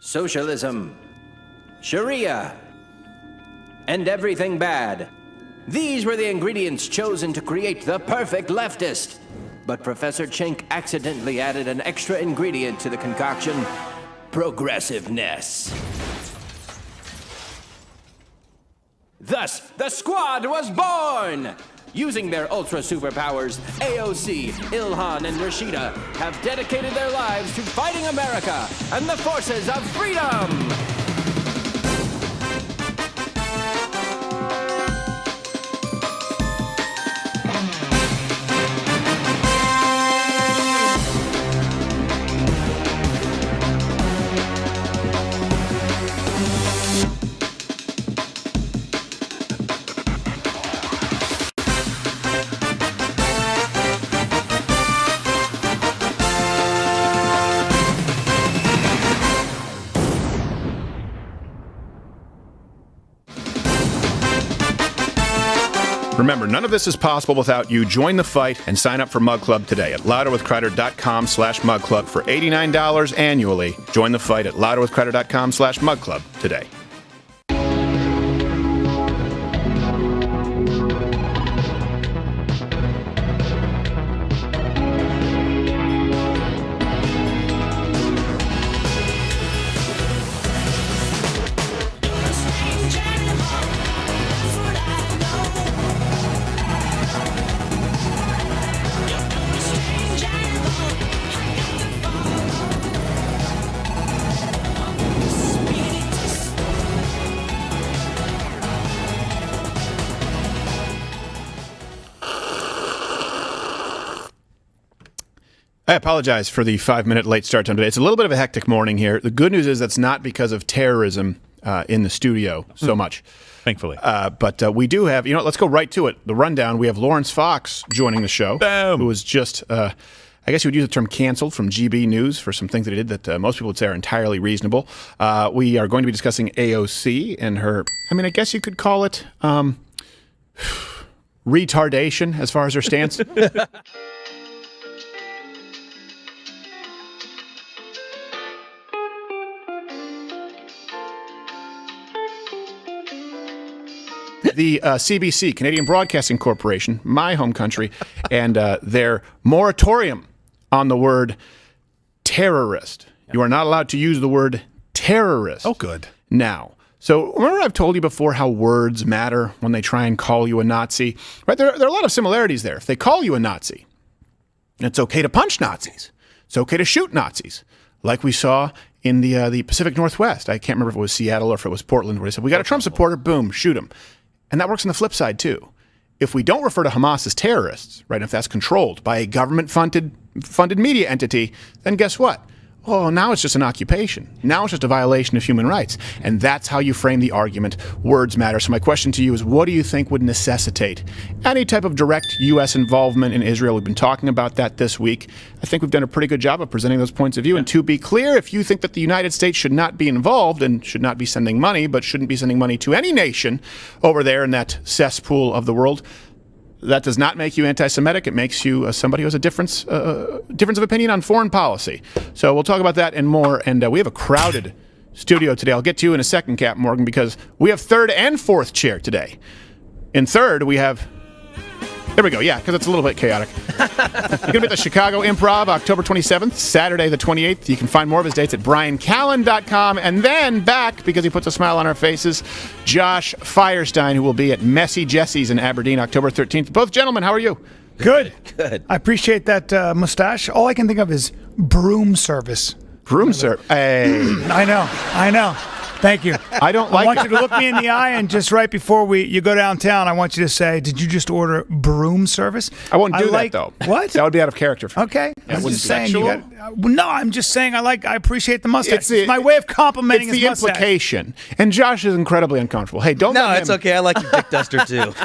socialism, Sharia, and everything bad. These were the ingredients chosen to create the perfect leftist. But Professor Chink accidentally added an extra ingredient to the concoction: progressiveness. Thus, the squad was born! Using their ultra superpowers, AOC, Ilhan, and Rashida have dedicated their lives to fighting America and the forces of freedom! Remember, none of this is possible without you. Join the fight and sign up for MugClub today at louderwithcrowder.com/MugClub for $89 annually. Join the fight at louderwithcrowder.com/MugClub today. I apologize for the 5-minute late start time today. It's a little bit of a hectic morning here. The good news is that's not because of terrorism in the studio so much. Thankfully. But we do have, let's go right to it. The rundown. We have Laurence Fox joining the show. Boom. Who was just, I guess you would use the term canceled from GB News for some things that he did that most people would say are entirely reasonable. We are going to be discussing AOC and her, I guess you could call it retardation as far as her stance. The CBC, Canadian Broadcasting Corporation, my home country, and their moratorium on the word terrorist. You are not allowed to use the word terrorist. Oh, good. Now. So remember I've told you before how words matter when they try and call you a Nazi? Right? There are a lot of similarities there. If they call you a Nazi, it's okay to punch Nazis. It's okay to shoot Nazis, like we saw in the Pacific Northwest. I can't remember if it was Seattle or if it was Portland, where they said, we got a Trump supporter, boom, shoot him. And that works on the flip side, too. If we don't refer to Hamas as terrorists, right, if that's controlled by a government-funded media entity, then guess what? Oh, now it's just an occupation. Now it's just a violation of human rights. And that's how you frame the argument. Words matter. So my question to you is, what do you think would necessitate any type of direct U.S. involvement in Israel? We've been talking about that this week. I think we've done a pretty good job of presenting those points of view. And to be clear, if you think that the United States should not be involved and should not be sending money, but shouldn't be sending money to any nation over there in that cesspool of the world, that does not make you anti-Semitic. It makes you somebody who has a difference of opinion on foreign policy. So we'll talk about that and more. And we have a crowded studio today. I'll get to you in a second, Cap Morgan, because we have third and fourth chair today. In third, we have... There we go. Yeah, because it's a little bit chaotic. You're going to be at the Chicago Improv, October 27th, Saturday the 28th. You can find more of his dates at BryanCallen.com. And then back, because he puts a smile on our faces, Josh Firestine, who will be at Messy Jesse's in Aberdeen, October 13th. Both gentlemen, how are you? Good. Good. I appreciate that mustache. All I can think of is broom service. Broom service. Hey. I know. Thank you. I want you to look me in the eye, and just right before you go downtown, I want you to say, did you just order broom service? I won't do that, though. What? That would be out of character for me. Okay. Yeah, I'm just saying. No, I'm just saying I appreciate the mustache. It's my way of complimenting his mustache. It's the implication. And Josh is incredibly uncomfortable. Hey, don't let him... No, it's okay. I like your dick duster, too.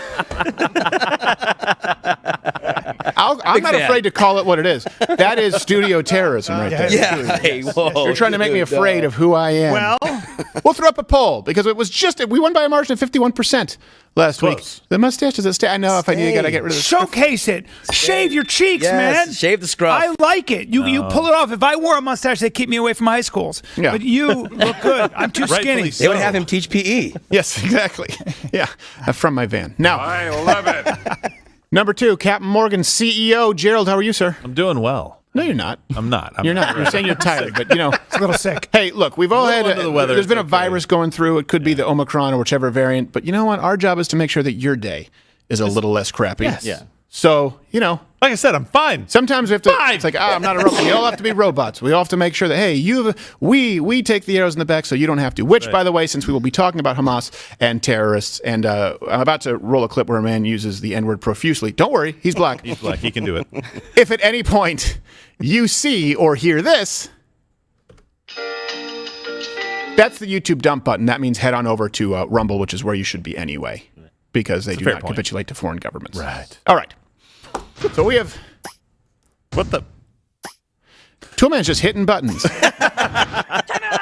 I'm not afraid to call it what it is. That is studio terrorism right there. Yeah. Hey, whoa. You're trying to make me afraid of who I am. Well, We'll throw up a poll because it was we won by a margin of 51% last week. The mustache does it stay? I know if I need, I got to get rid of it. Showcase it. Shave your cheeks, man. Shave the scruff. I like it. You pull it off. If I wore a mustache, they'd keep me away from high schools. Yeah. But you look good. I'm too skinny. They would have him teach PE. Yes, exactly. Yeah, from my van. Now, I love it. Number 2, Captain Morgan, CEO. Gerald, how are you, sir? I'm doing well. No, you're not. I'm not. You're not. You're saying you're tired, but it's a little sick. Hey, look, we've all had. Under the weather, there's been a virus going through. It could be the Omicron or whichever variant. But you know what? Our job is to make sure that your day is a little less crappy. Yes. Yeah. So like I said, I'm fine. Sometimes we have to. It's like, I'm not a robot. We all have to be robots. We all have to make sure that we take the arrows in the back, so you don't have to. Which, by the way, since we will be talking about Hamas and terrorists, and I'm about to roll a clip where a man uses the N-word profusely. Don't worry, he's black. He's black. He can do it. If at any point you see or hear this, that's the YouTube dump button. That means head on over to Rumble, which is where you should be anyway, because they do not capitulate to foreign governments. Right. All right. So we have. What the? Toolman's just hitting buttons.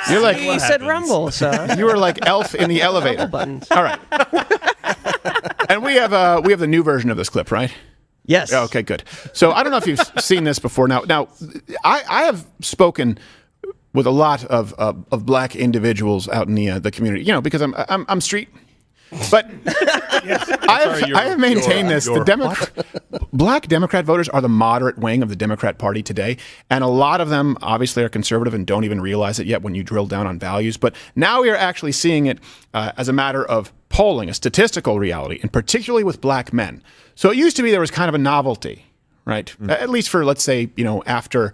You're like. He said Rumble, so. You were like Elf in the elevator. Buttons. All right. And we have the new version of this clip, right? Yes. Okay, good. So I don't know if you've seen this before. Now, I have spoken with a lot of black individuals out in the community, because I'm street. But I have maintained this. Black Democrat voters are the moderate wing of the Democrat Party today, and a lot of them obviously are conservative and don't even realize it yet when you drill down on values. But now we are actually seeing it as a matter of polling, a statistical reality, and particularly with black men. So it used to be there was kind of a novelty, right? At least for, let's say, after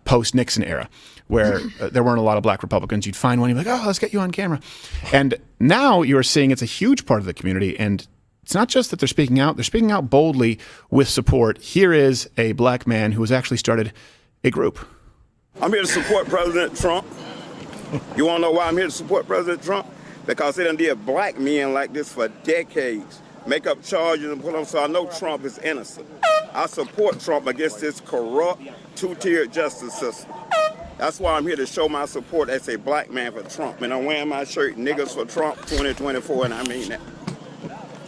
post-Nixon era, where there weren't a lot of black Republicans. You'd find one, you'd be like, let's get you on camera. And now you're seeing it's a huge part of the community. And it's not just that they're speaking out boldly with support. Here is a black man who has actually started a group. I'm here to support President Trump. You want to know why I'm here to support President Trump? Because they done did black men like this for decades. Make up charges and put them, so I know Trump is innocent. I support Trump against this corrupt, two-tiered justice system. That's why I'm here to show my support as a black man for Trump. And I'm wearing my shirt, Niggas for Trump 2024, and I mean that.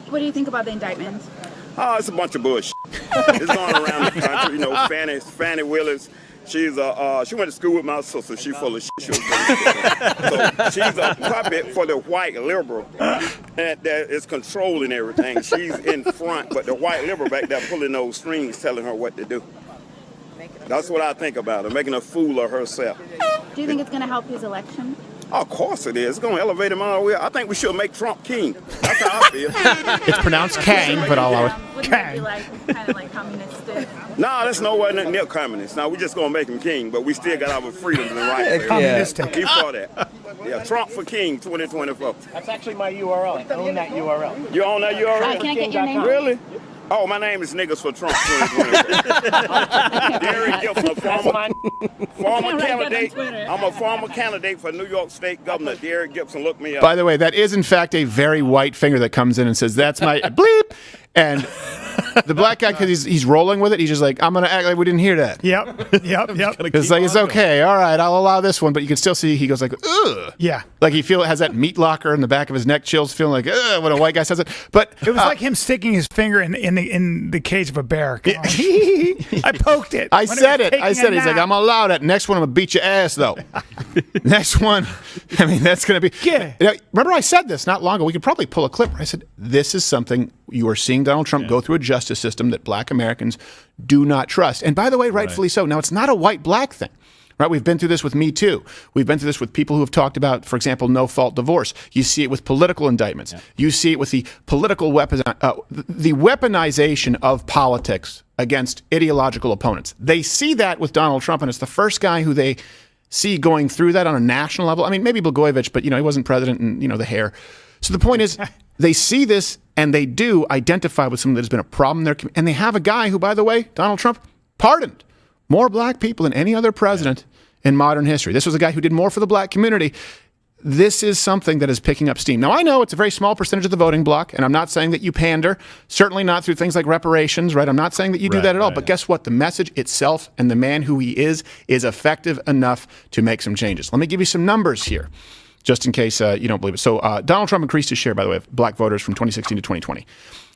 What do you think about the indictments? Oh, it's a bunch of bullshit. It's going around the country. Fannie Willis, she went to school with my sister. She's full of shit. So she's a puppet for the white liberal that is controlling everything. She's in front, but the white liberal back there pulling those strings, telling her what to do. That's what I think about her, making a fool of herself. Do you think it's going to help his election? Of course it is. It's going to elevate him all the way. I think we should make Trump king. That's how I feel. It's pronounced Kang, but I'll allow it. Wouldn't that be kind of like communistic? No, that's nowhere near communist. Now, we just going to make him king, but we still got our freedoms and rights. Communistic. Keep for that. Yeah, Trump for king 2024. That's actually my URL. I own that URL. You own that URL? Can I get your name? Really? Oh, my name is Niggas for Trump 2024. Derek Gibson, former candidate. I'm a former candidate for New York State Governor. Derek Gibson, look me up. By the way, that is in fact a very white finger that comes in and says, "That's my bleep." And the black guy, because he's rolling with it, he's just like, I'm going to act like we didn't hear that. Yep. It's like, it's okay. All right, I'll allow this one. But you can still see he goes like, ugh. Yeah. Like he has that meat locker in the back of his neck, chills, feeling like, ugh, when a white guy says it. But it was like him sticking his finger in the cage of a bear. I poked it. I said it. He's like, I'm going to allow that. Next one, I'm going to beat your ass, though. Next one, I mean, that's going to be. Yeah. Remember I said this not long ago. We could probably pull a clip where I said, this is something you are seeing Donald Trump go through a justice system that black Americans do not trust. And by the way, rightfully so. Now, it's not a white-black thing. Right? We've been through this with Me Too. We've been through this with people who have talked about, for example, no-fault divorce. You see it with political indictments. Yeah. You see it with the political the weaponization of politics against ideological opponents. They see that with Donald Trump, and it's the first guy who they see going through that on a national level. I mean, maybe Blagojevich, but he wasn't president, and the hair. So the point is, they see this and they do identify with something that has been a problem there. And they have a guy who, by the way, Donald Trump, pardoned more black people than any other president in modern history. This was a guy who did more for the black community. This is something that is picking up steam. Now, I know it's a very small percentage of the voting bloc, and I'm not saying that you pander, certainly not through things like reparations, right? I'm not saying that you do that at all. But guess what? The message itself and the man who he is effective enough to make some changes. Let me give you some numbers here. just in case you don't believe it. So Donald Trump increased his share, by the way, of black voters from 2016 to 2020,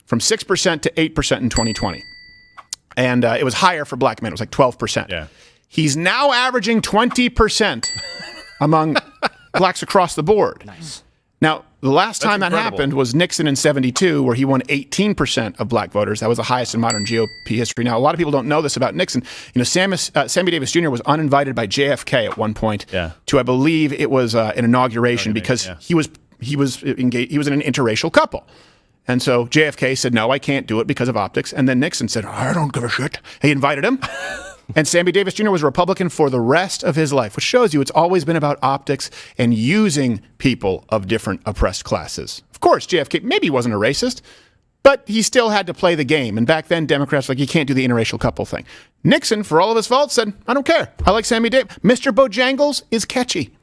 from 6% to 8% in 2020. And it was higher for black men. It was like 12%. Yeah. He's now averaging 20% among blacks across the board. Nice. Now, the last time that happened was Nixon in 72, where he won 18% of black voters. That was the highest in modern GOP history. Now, a lot of people don't know this about Nixon. You know, Sammy Davis Jr. was uninvited by JFK at one point to, I believe it was an inauguration because he was engaged. He was in an interracial couple. And so JFK said, no, I can't do it because of optics. And then Nixon said, I don't give a shit. He invited him. And Sammy Davis Jr. was a Republican for the rest of his life, which shows you it's always been about optics and using people of different oppressed classes. Of course, JFK maybe wasn't a racist, but he still had to play the game. And back then, Democrats were like, you can't do the interracial couple thing. Nixon, for all of his faults, said, I don't care. I like Sammy Davis. Mr. Bojangles is catchy.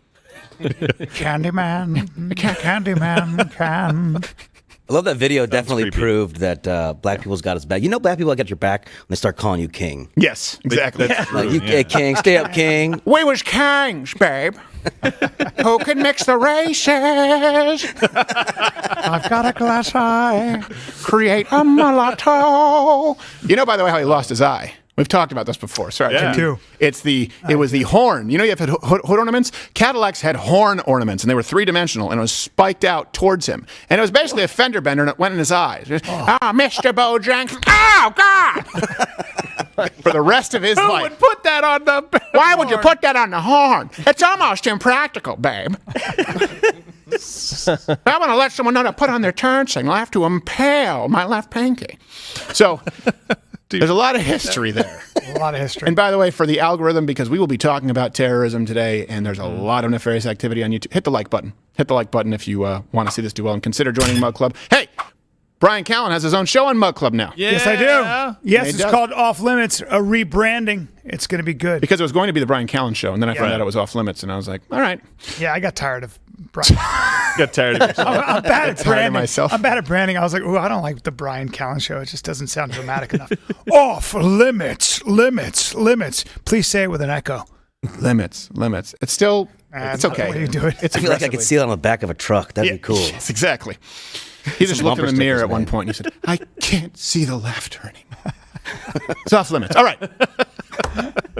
Candyman, Candyman, can. I love that video. Definitely proved that black people's got us back. You know, black people got your back when they start calling you king. Yes, exactly. Like, you king, stay up, king. We was kings, babe. Who can mix the races? I've got a glass eye. Create a mulatto. You know, by the way, how he lost his eye. We've talked about this before. Sorry, too. It was the horn. You know, you have hood ornaments. Cadillacs had horn ornaments, and they were 3-dimensional, and it was spiked out towards him, and it was basically a fender bender, and it went in his eyes. Mr. Bojangles! Oh God! For the rest of his life. Who would put that on the? Why would you put that on the horn? It's almost impractical, babe. I want to let someone know to put on their turn signal. I have to impale my left pinky. So. There's a lot of history there. A lot of history. And by the way, for the algorithm, because we will be talking about terrorism today, and there's a lot of nefarious activity on YouTube, hit the like button. Hit the like button if you want to see this do well, and consider joining Mug Club. Hey, Bryan Callen has his own show on Mug Club now. Yeah. Yes, I do. Yes, He it's does. called Off Limits, a rebranding. It's going to be good. Because it was going to be the Bryan Callen show, and then I found out it was off limits, and I was like, all right. Yeah, I got tired of Bryan. Got tired of yourself. I'm bad at Tired of branding. myself. I'm bad at branding. I was like, oh, I don't like the Bryan Callen show. It just doesn't sound dramatic enough. Off limits, limits, limits. Please say it with an echo. Limits. It's still, it's okay. What are you doing? It's I feel like I could see it on the back of a truck. That'd be cool. Yes, exactly. He just looked in the bumper mirror stickers, at one man. point and he said, I can't see the left turning. It's off limits. All right.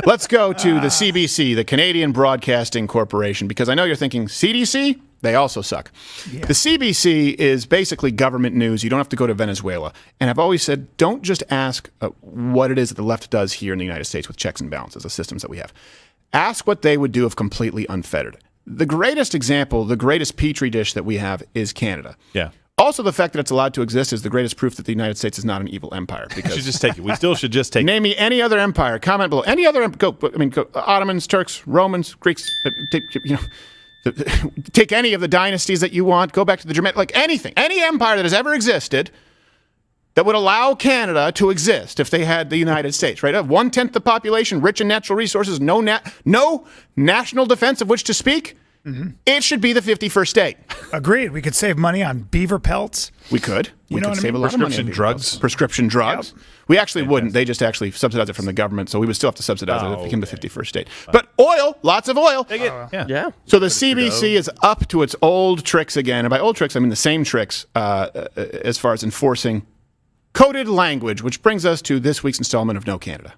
Let's go to the CBC, the Canadian Broadcasting Corporation, because I know you're thinking, CDC? They also suck. Yeah. The CBC is basically government news. You don't have to go to Venezuela. And I've always said, don't just ask what it is that the left does here in the United States with checks and balances, the systems that we have. Ask what they would do if completely unfettered. The greatest example, the greatest petri dish that we have is Canada. Yeah. Also, the fact that it's allowed to exist is the greatest proof that the United States is not an evil empire. Because We should just take it. We still should just take it. name me any other empire. Comment below. Any other go. Ottomans, Turks, Romans, Greeks. Take any of the dynasties that you want. Go back to the Germanic. Like anything, any empire that has ever existed that would allow Canada to exist if they had the United States. Right, 1/10 the population, rich in natural resources, no national defense of which to speak. Mm-hmm. It should be the 51st state. Agreed. We could save money on beaver pelts. We could. We could save a lot of money on prescription drugs. Yep. We actually wouldn't. They just actually subsidize it from the government, so we would still have to subsidize it if it became the 51st state. But oil, lots of oil. Yeah. So the CBC is up to its old tricks again. And by old tricks, I mean the same tricks as far as enforcing coded language, which brings us to this week's installment of No Canada.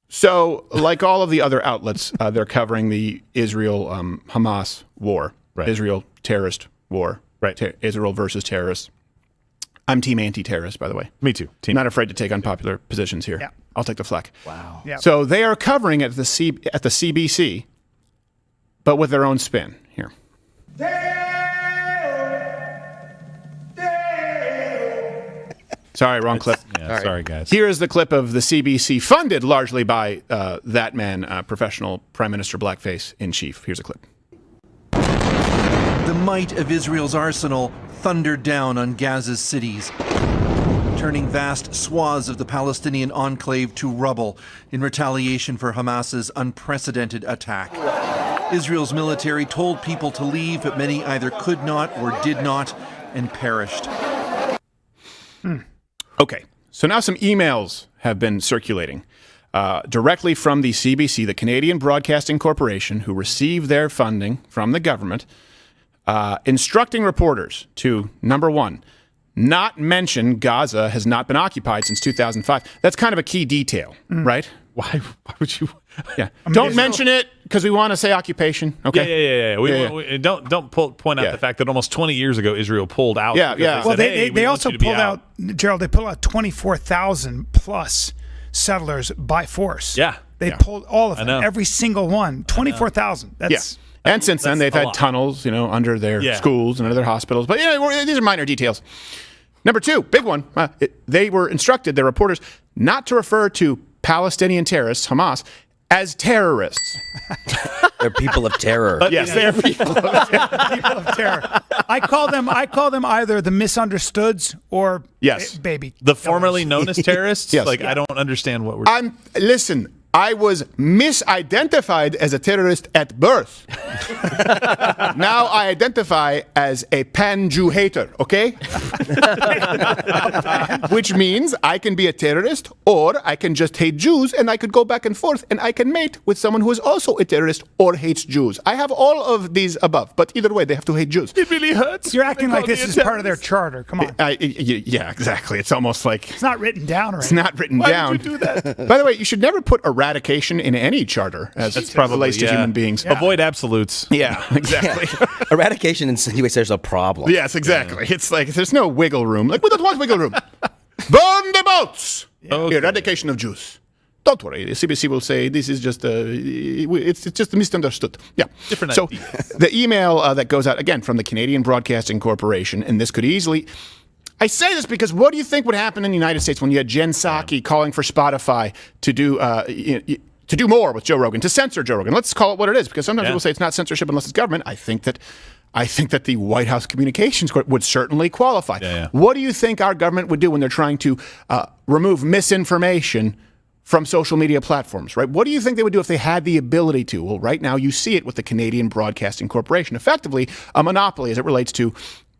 So, like all of the other outlets, they're covering the Israel-Hamas war, Right. Israel terrorist war, Right. Israel versus terrorists. I'm team anti-terrorist, by the way. Me too. Team. Not afraid to take unpopular positions here. Yeah. I'll take the flack. Wow. Yeah. So they are covering it at the CBC, but with their own spin here. Sorry, wrong clip. Yeah, sorry, guys. Here is the clip of the CBC, funded largely by that man, professional Prime Minister Blackface in chief. Here's a clip. The might of Israel's arsenal thundered down on Gaza's cities, turning vast swaths of the Palestinian enclave to rubble in retaliation for Hamas's unprecedented attack. Israel's military told people to leave, but many either could not or did not and perished. Okay, so now some emails have been circulating directly from the CBC, the Canadian Broadcasting Corporation, who received their funding from the government, instructing reporters to, number one, not mention Gaza has not been occupied since 2005. That's kind of a key detail, right? Why would you? Yeah. Don't mention it because we want to say occupation. Okay. Yeah. We don't point out the fact that almost 20 years ago Israel pulled out. Well, they also pulled out, Gerald. They pulled out 24,000 plus settlers by force. Yeah. They pulled all of them, every single one. 24,000. That's And since then, they've had tunnels, under their schools and under their hospitals. But these are minor details. Number two, big one. They were instructed, their reporters, not to refer to Palestinian terrorists, Hamas, as terrorists. They're people of terror. Yes, they're people of terror. I call them either the misunderstoods or baby. The formerly known as terrorists? Yes. I don't understand what we're Listen, I was misidentified as a terrorist at birth. Now I identify as a pan-Jew hater, okay? Which means I can be a terrorist or I can just hate Jews and I could go back and forth and I can mate with someone who is also a terrorist or hates Jews. I have all of these above, but either way, they have to hate Jews. It really hurts. You're acting like this is part of their charter. Come on. Yeah, exactly. It's almost like... It's not written down, right? It's not written down. Why would you do that? By the way, you should never put eradication in any charter as it relates to human beings. Avoid absolutes. Yeah, exactly. Eradication insinuates there's a problem. Yes, exactly. It's like there's no wiggle room. Like, we don't want wiggle room. Burn the boats. Okay. Eradication of Jews. Don't worry. The CBC will say this is just it's just misunderstood. Yeah. Different so ideas. The email that goes out again from the Canadian Broadcasting Corporation, and this could easily. I say this because what do you think would happen in the United States when you had Jen Psaki calling for Spotify to do more with Joe Rogan, to censor Joe Rogan? Let's call it what it is, because sometimes people say it's not censorship unless it's government. I think that the White House Communications Court would certainly qualify. What do you think our government would do when they're trying to remove misinformation from social media platforms, right? What do you think they would do if they had the ability to? Well, right now you see it with the Canadian Broadcasting Corporation, effectively a monopoly as it relates to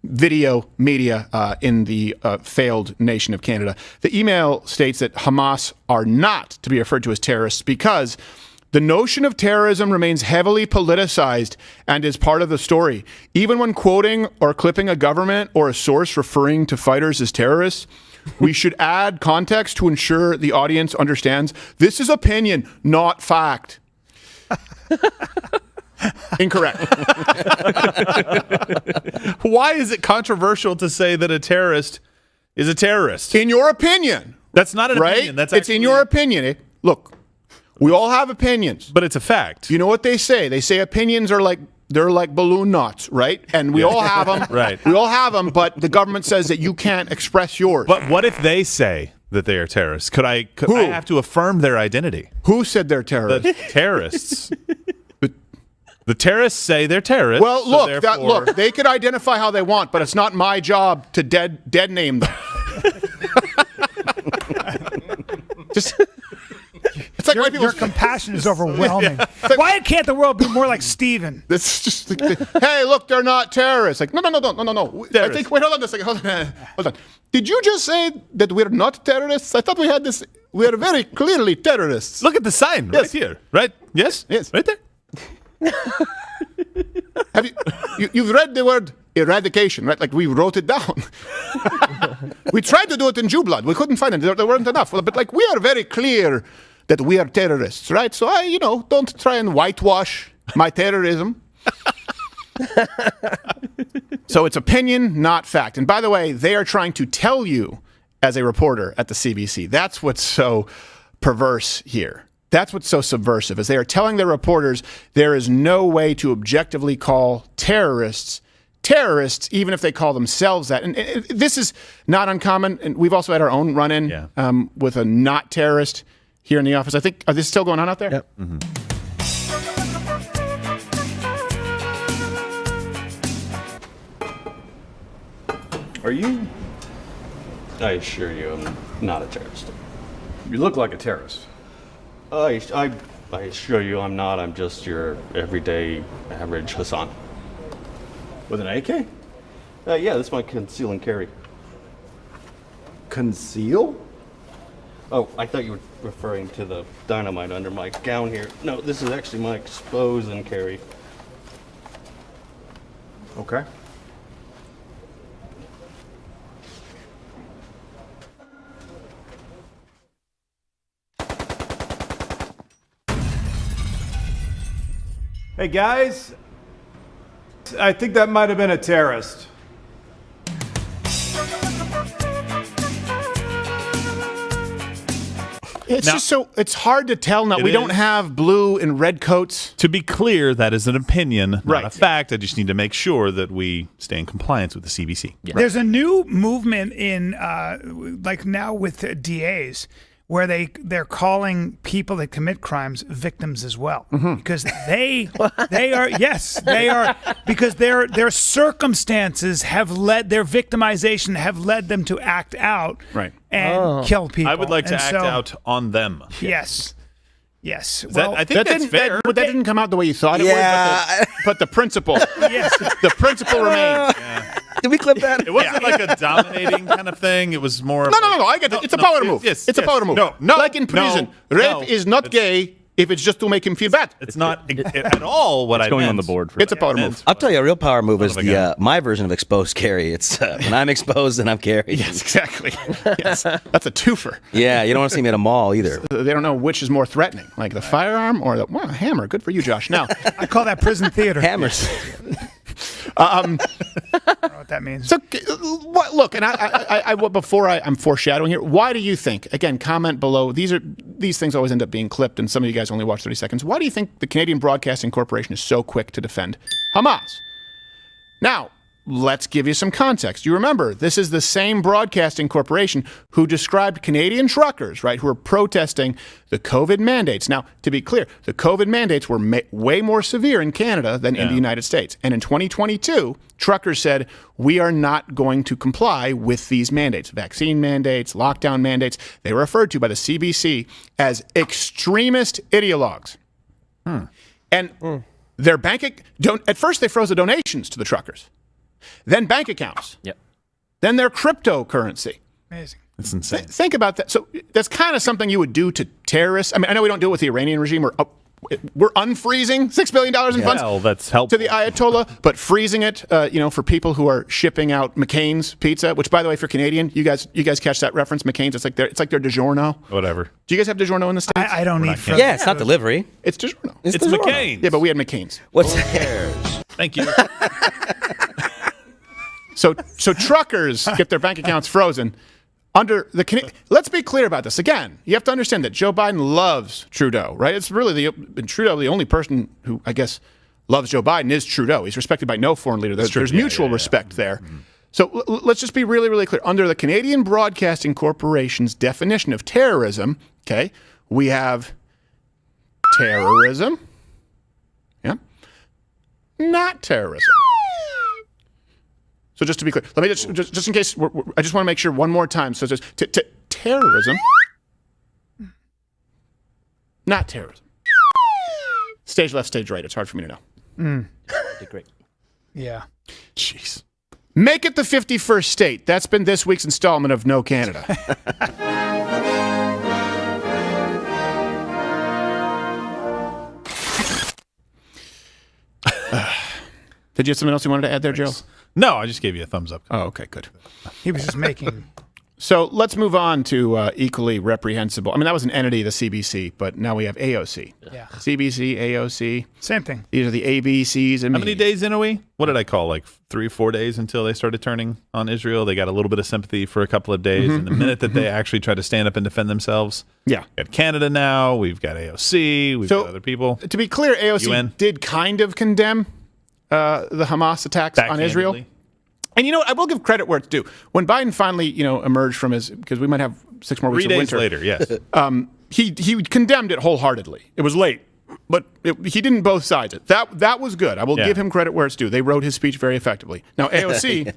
video media in the failed nation of Canada. The email states that Hamas are not to be referred to as terrorists because the notion of terrorism remains heavily politicized and is part of the story. Even when quoting or clipping a government or a source referring to fighters as terrorists, we should add context to ensure the audience understands this is opinion, not fact. Incorrect. Why is it controversial to say that a terrorist is a terrorist? In your opinion. That's not an right? opinion. It's in your opinion. Look, we all have opinions. But it's a fact. You know what they say? They say opinions are like balloon knots, right? And we all have them. Right. We all have them, but the government says that you can't express yours. But what if they say that they are terrorists? Could I have to affirm their identity? Who said they're terrorists? The terrorists. The terrorists say they're terrorists. Well, look, they could identify how they want, but it's not my job to dead name them. Just... It's like your compassion is overwhelming. Why can't the world be more like Steven? It's just hey, look, they're not terrorists. Like, no. I think, wait, hold on a second. Hold on. Did you just say that we're not terrorists? I thought we had this. We are very clearly terrorists. Look at the sign right here. Right? Yes? Yes. Right there. Have you've read the word eradication, right? Like we wrote it down. We tried to do it in Jew blood. We couldn't find it. There weren't enough. But like we are very clear that we are terrorists, right? So I, don't try and whitewash my terrorism. So it's opinion, not fact. And by the way, they are trying to tell you as a reporter at the CBC. That's what's so perverse here. That's what's so subversive, is they are telling their reporters there is no way to objectively call terrorists, even if they call themselves that. And this is not uncommon. And we've also had our own run-in with a not terrorist here in the office. I think, is this still going on out there? Yep. Mm-hmm. Are you? I assure you, I'm not a terrorist. You look like a terrorist. I assure you, I'm not. I'm just your everyday, average Hassan. With an AK? Yeah, this is my conceal and carry. Conceal? Oh, I thought you were referring to the dynamite under my gown here. No, this is actually my expose and carry. Okay. Hey guys, I think that might have been a terrorist. It's just so it's hard to tell now. We don't have blue and red coats. To be clear, that is an opinion, not Right. a fact. I just need to make sure that we stay in compliance with the CBC. There's a new movement in like now with DAs where they're calling people that commit crimes victims as well because they are because their circumstances have led their victimization have led them to act out and kill people. I would like to act out on them. Yes. I think that's fair. That didn't come out the way you thought it would, but the principle, the principle remained. Did we clip that? It wasn't like a dominating kind of thing. It was more. No. I get it. It's a power move. Yes, it's a power move. No, like in prison, rape is not gay if it's just to make him feel bad. It's not at all what I going meant. on the board for It's a power move. I'll tell you, a real power move is my version of exposed carry. It's when I'm exposed and I'm carried. Yes, exactly. Yes, that's a twofer. Yeah, you don't want to see me at a mall either. They don't know which is more threatening, like the firearm or the hammer. Good for you, Josh. Now, I call that prison theater. Hammers. I don't know what that means. So, look, and I before I'm foreshadowing here, why do you think? Again, comment below. These things always end up being clipped, and some of you guys only watch 30 seconds. Why do you think the Canadian Broadcasting Corporation is so quick to defend Hamas? Now, let's give you some context. You remember, this is the same broadcasting corporation who described Canadian truckers, right, who are protesting the COVID mandates. Now, to be clear, the COVID mandates were way more severe in Canada than in the United States. And in 2022, truckers said, we are not going to comply with these mandates, vaccine mandates, lockdown mandates. They were referred to by the CBC as extremist ideologues. And their at first they froze the donations to the truckers. Then bank accounts. Yep. Then their cryptocurrency. Amazing. It's insane. Think about that. So that's kind of something you would do to terrorists. I mean, I know we don't do it with the Iranian regime. We're unfreezing $6 billion in funds Well, that's helpful. to the Ayatollah, but freezing it, for people who are shipping out McCain's pizza. Which, by the way, if you're Canadian, you guys catch that reference? McCain's. It's like their DiGiorno. Whatever. Do you guys have DiGiorno in the States? I don't need food. Yeah, it's not delivery. It's DiGiorno. It's DiGiorno. McCain's. Yeah, but we had McCain's. What's Thank you. So truckers get their bank accounts frozen under the. Let's be clear about this. Again, you have to understand that Joe Biden loves Trudeau, right? It's really Trudeau, the only person who I guess loves Joe Biden is Trudeau. He's respected by no foreign leader. There's mutual respect there. Mm-hmm. So let's just be really, really clear. Under the Canadian Broadcasting Corporation's definition of terrorism, okay, we have terrorism. Yeah. Not terrorism. So just to be clear, let me just in case, I just want to make sure one more time. So it's just terrorism, not terrorism. Stage left, stage right. It's hard for me to know. Great. Yeah. Jeez. Make it the 51st state. That's been this week's installment of No Canada. Did you have something else you wanted to add there, Joe? No, I just gave you a thumbs up. Oh, okay, good. He was just making. So let's move on to equally reprehensible. I mean, that was an entity of the CBC, but now we have AOC. Yeah. CBC, AOC. Same thing. These are the ABCs. And How many days in are we? What did I call? Like 3 or 4 days until they started turning on Israel. They got a little bit of sympathy for a couple of days. And the minute that they actually tried to stand up and defend themselves, yeah. We've got Canada now. We've got AOC. We've got other people. To be clear, AOC UN. did kind of condemn the Hamas attacks on Israel. And you know what? I will give credit where it's due. When Biden finally, emerged from his, because we might have 6 more weeks 3 of days winter. later, yes. He condemned it wholeheartedly. It was late, but he didn't both sides it. That was good. I will give him credit where it's due. They wrote his speech very effectively. Now, AOC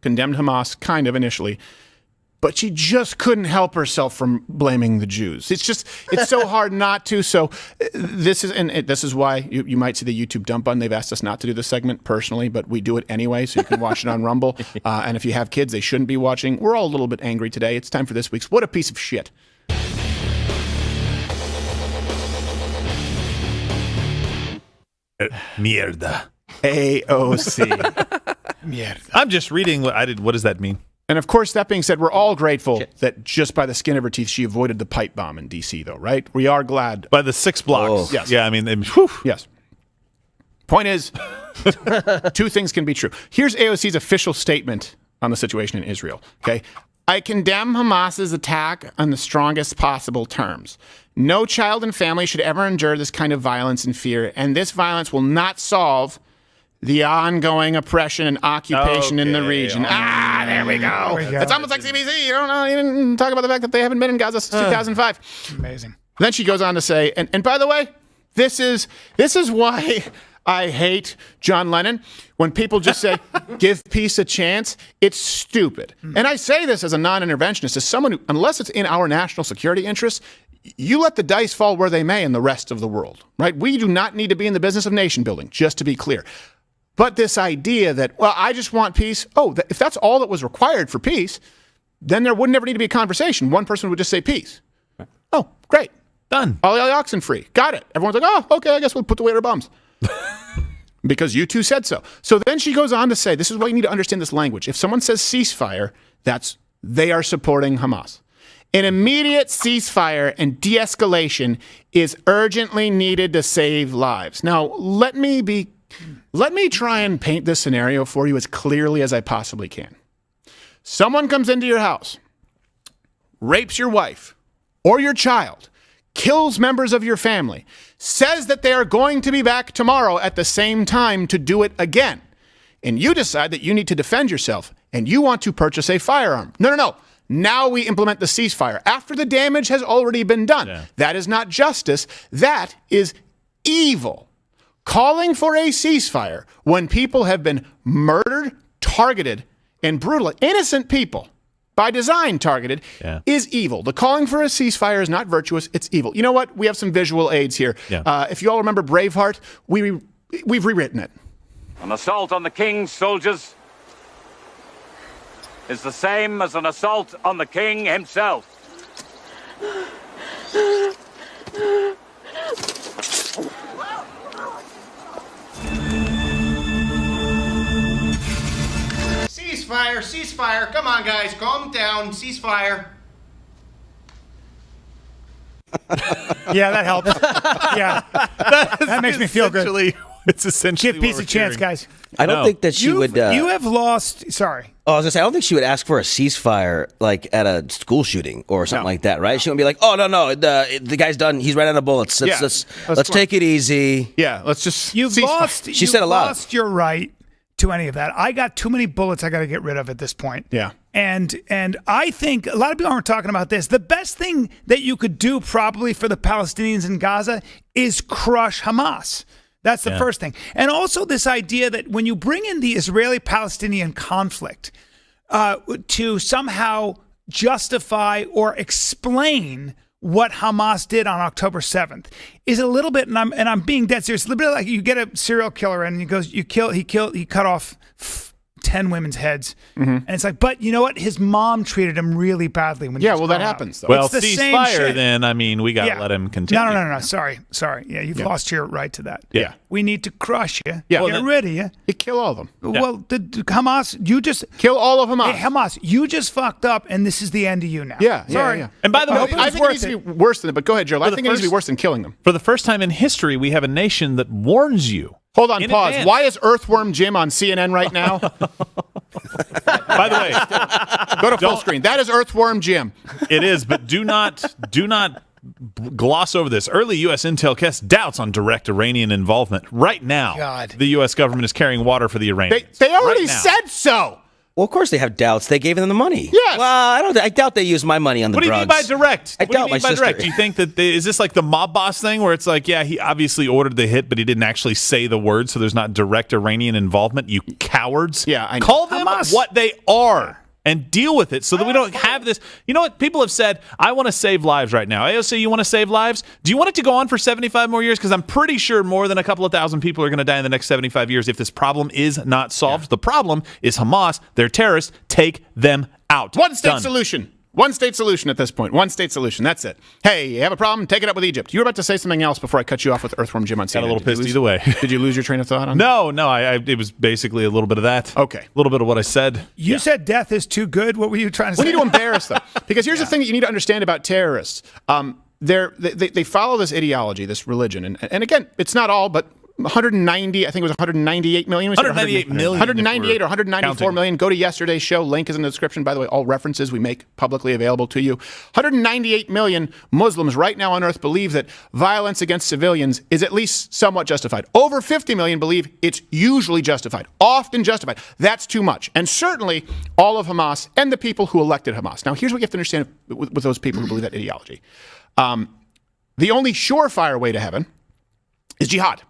condemned Hamas kind of initially, but she just couldn't help herself from blaming the Jews. It's so hard not to. So this is why you might see the YouTube dump button. They've asked us not to do this segment personally, but we do it anyway, so you can watch it on Rumble. And if you have kids, they shouldn't be watching. We're all a little bit angry today. It's time for this week's What a Piece of Shit. Mierda. AOC. I'm just reading what I did. What does that mean? And of course, that being said, we're all grateful that just by the skin of her teeth, she avoided the pipe bomb in D.C., though, right? We are glad. By the 6 blocks. Oh. Yes. Yeah, I mean, yes. Point is, two things can be true. Here's AOC's official statement on the situation in Israel. Okay. I condemn Hamas's attack on the strongest possible terms. No child and family should ever endure this kind of violence and fear, and this violence will not solve the ongoing oppression and occupation in the region. There we go. It's almost like CBC. You don't know. You didn't talk about the fact that they haven't been in Gaza since 2005. Amazing. Then she goes on to say, and by the way, this is why I hate John Lennon. When people just say, give peace a chance, it's stupid. And I say this as a non-interventionist, as someone who, unless it's in our national security interests, you let the dice fall where they may in the rest of the world, right? We do not need to be in the business of nation building, just to be clear. But this idea that, well, I just want peace. If that's all that was required for peace, then there would never need to be a conversation. One person would just say peace. Oh, great. Done. All the oxen free. Got it. Everyone's like, oh, okay, I guess we'll put the weight on our bums. Because you two said so. So then she goes on to say, this is why you need to understand this language. If someone says ceasefire, they are supporting Hamas. An immediate ceasefire and de-escalation is urgently needed to save lives. Now, let me try and paint this scenario for you as clearly as I possibly can. Someone comes into your house, rapes your wife or your child, kills members of your family, says that they are going to be back tomorrow at the same time to do it again, and you decide that you need to defend yourself and you want to purchase a firearm. No. Now we implement the ceasefire after the damage has already been done. Yeah. That is not justice. That is evil. Calling for a ceasefire when people have been murdered, targeted, and brutalized, innocent people, by design targeted, is evil. The calling for a ceasefire is not virtuous, it's evil. You know what? We have some visual aids here. Yeah. If you all remember Braveheart, we've rewritten it. An assault on the king's soldiers is the same as an assault on the king himself. Ceasefire. Come on, guys. Calm down. Ceasefire. Yeah, that helps. Yeah. That makes me feel good. It's essentially give peace a chance, guys. I don't think that she would. You have lost. Sorry. Oh, I was gonna say I don't think she would ask for a ceasefire like at a school shooting or something like that, right? She wouldn't be like, "Oh no, the guy's done. He's right out of bullets. Let's take it easy." Yeah, let's just. You've lost. She said a lot. Lost your right to any of that. I got too many bullets I got to get rid of at this point. Yeah. And I think a lot of people aren't talking about this. The best thing that you could do probably for the Palestinians in Gaza is crush Hamas. That's the first thing. And also this idea that when you bring in the Israeli-Palestinian conflict to somehow justify or explain what Hamas did on October 7th is a little bit, and I'm being dead serious, a little bit like you get a serial killer and he cut off 10 women's heads. Mm-hmm. And it's like, but you know what? His mom treated him really badly. When that happens, though. Well, ceasefire then, I mean, we got to let him continue. No. Sorry. Yeah, you've lost your right to that. Yeah. We need to crush you. Yeah. Get rid of you. You kill all of them. Well, the Hamas, you just... Kill all of Hamas. Hey, Hamas, you just fucked up, and this is the end of you now. Yeah. Sorry. Yeah. And by the way, I think it needs to be worse than it, but go ahead, Joe. I think it needs to be worse than killing them. For the first time in history, we have a nation that warns you. Hold on, pause. Advance. Why is Earthworm Jim on CNN right now? By the way, go to full screen. That is Earthworm Jim. It is, but do not gloss over this. Early U.S. intel casts doubts on direct Iranian involvement. Right now, the U.S. government is carrying water for the Iranians. They already said so. Well, of course they have doubts. They gave them the money. Yes. Well, I doubt they use my money on the drugs. What do you mean by direct? I doubt my sister. Direct? Do you think that is this like the mob boss thing where it's like, yeah, he obviously ordered the hit, but he didn't actually say the word, so there's not direct Iranian involvement? You cowards. Yeah, I know. Call them what they are and deal with it so that we don't have this. You know what? People have said, I want to save lives right now. AOC, you want to save lives? Do you want it to go on for 75 more years? Because I'm pretty sure more than a couple of thousand people are going to die in the next 75 years if this problem is not solved. Yeah. The problem is Hamas. They're terrorists. Take them out. One-state solution. One-state solution at this point. One-state solution. That's it. Hey, you have a problem? Take it up with Egypt. You were about to say something else before I cut you off with Earthworm Jim on CNN. Got a little pissed either way. Did you lose your train of thought on No, it was basically a little bit of that. Okay. A little bit of what I said. You said death is too good. What were you trying to say? We need to embarrass them. Because here's the thing that you need to understand about terrorists. They follow this ideology, this religion. And again, it's not all, but 190, I think it was 198 million. 198 million. 198 or 194 million. Go to yesterday's show. Link is in the description. By the way, all references we make publicly available to you. 198 million Muslims right now on earth believe that violence against civilians is at least somewhat justified. Over 50 million believe it's usually justified, often justified. That's too much. And certainly all of Hamas and the people who elected Hamas. Now, here's what you have to understand with those people who believe that ideology. The only surefire way to heaven is jihad.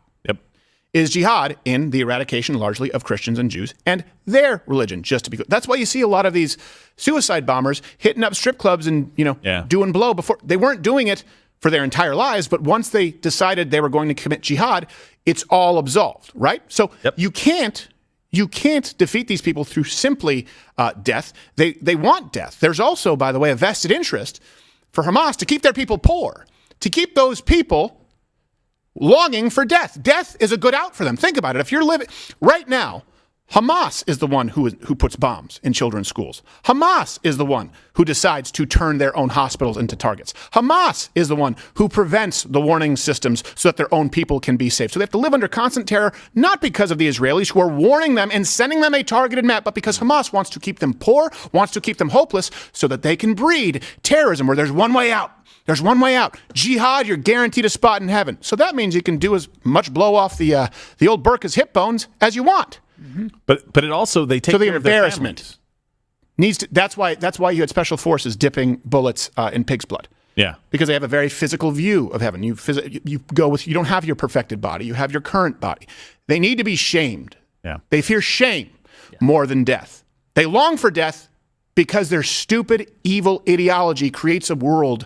Is jihad in the eradication largely of Christians and Jews and their religion, just to be clear. That's why you see a lot of these suicide bombers hitting up strip clubs and, doing blow before. They weren't doing it for their entire lives, but once they decided they were going to commit jihad, it's all absolved, right? So you can't defeat these people through simply death. They want death. There's also, by the way, a vested interest for Hamas to keep their people poor, to keep those people longing for death. Death is a good out for them. Think about it. If you're living right now, Hamas is the one who puts bombs in children's schools. Hamas is the one who decides to turn their own hospitals into targets. Hamas is the one who prevents the warning systems so that their own people can be safe. So they have to live under constant terror, not because of the Israelis who are warning them and sending them a targeted map, but because Hamas wants to keep them poor, wants to keep them hopeless so that they can breed terrorism where there's one way out. There's one way out. Jihad, you're guaranteed a spot in heaven. So that means you can do as much blow off the old Burka's hip bones as you want. Mm-hmm. But it also, they take so the care embarrassment of needs to. That's why you had special forces dipping bullets in pig's blood. Yeah, because they have a very physical view of heaven. You go with. You don't have your perfected body. You have your current body. They need to be shamed. Yeah, they fear shame more than death. They long for death because their stupid, evil ideology creates a world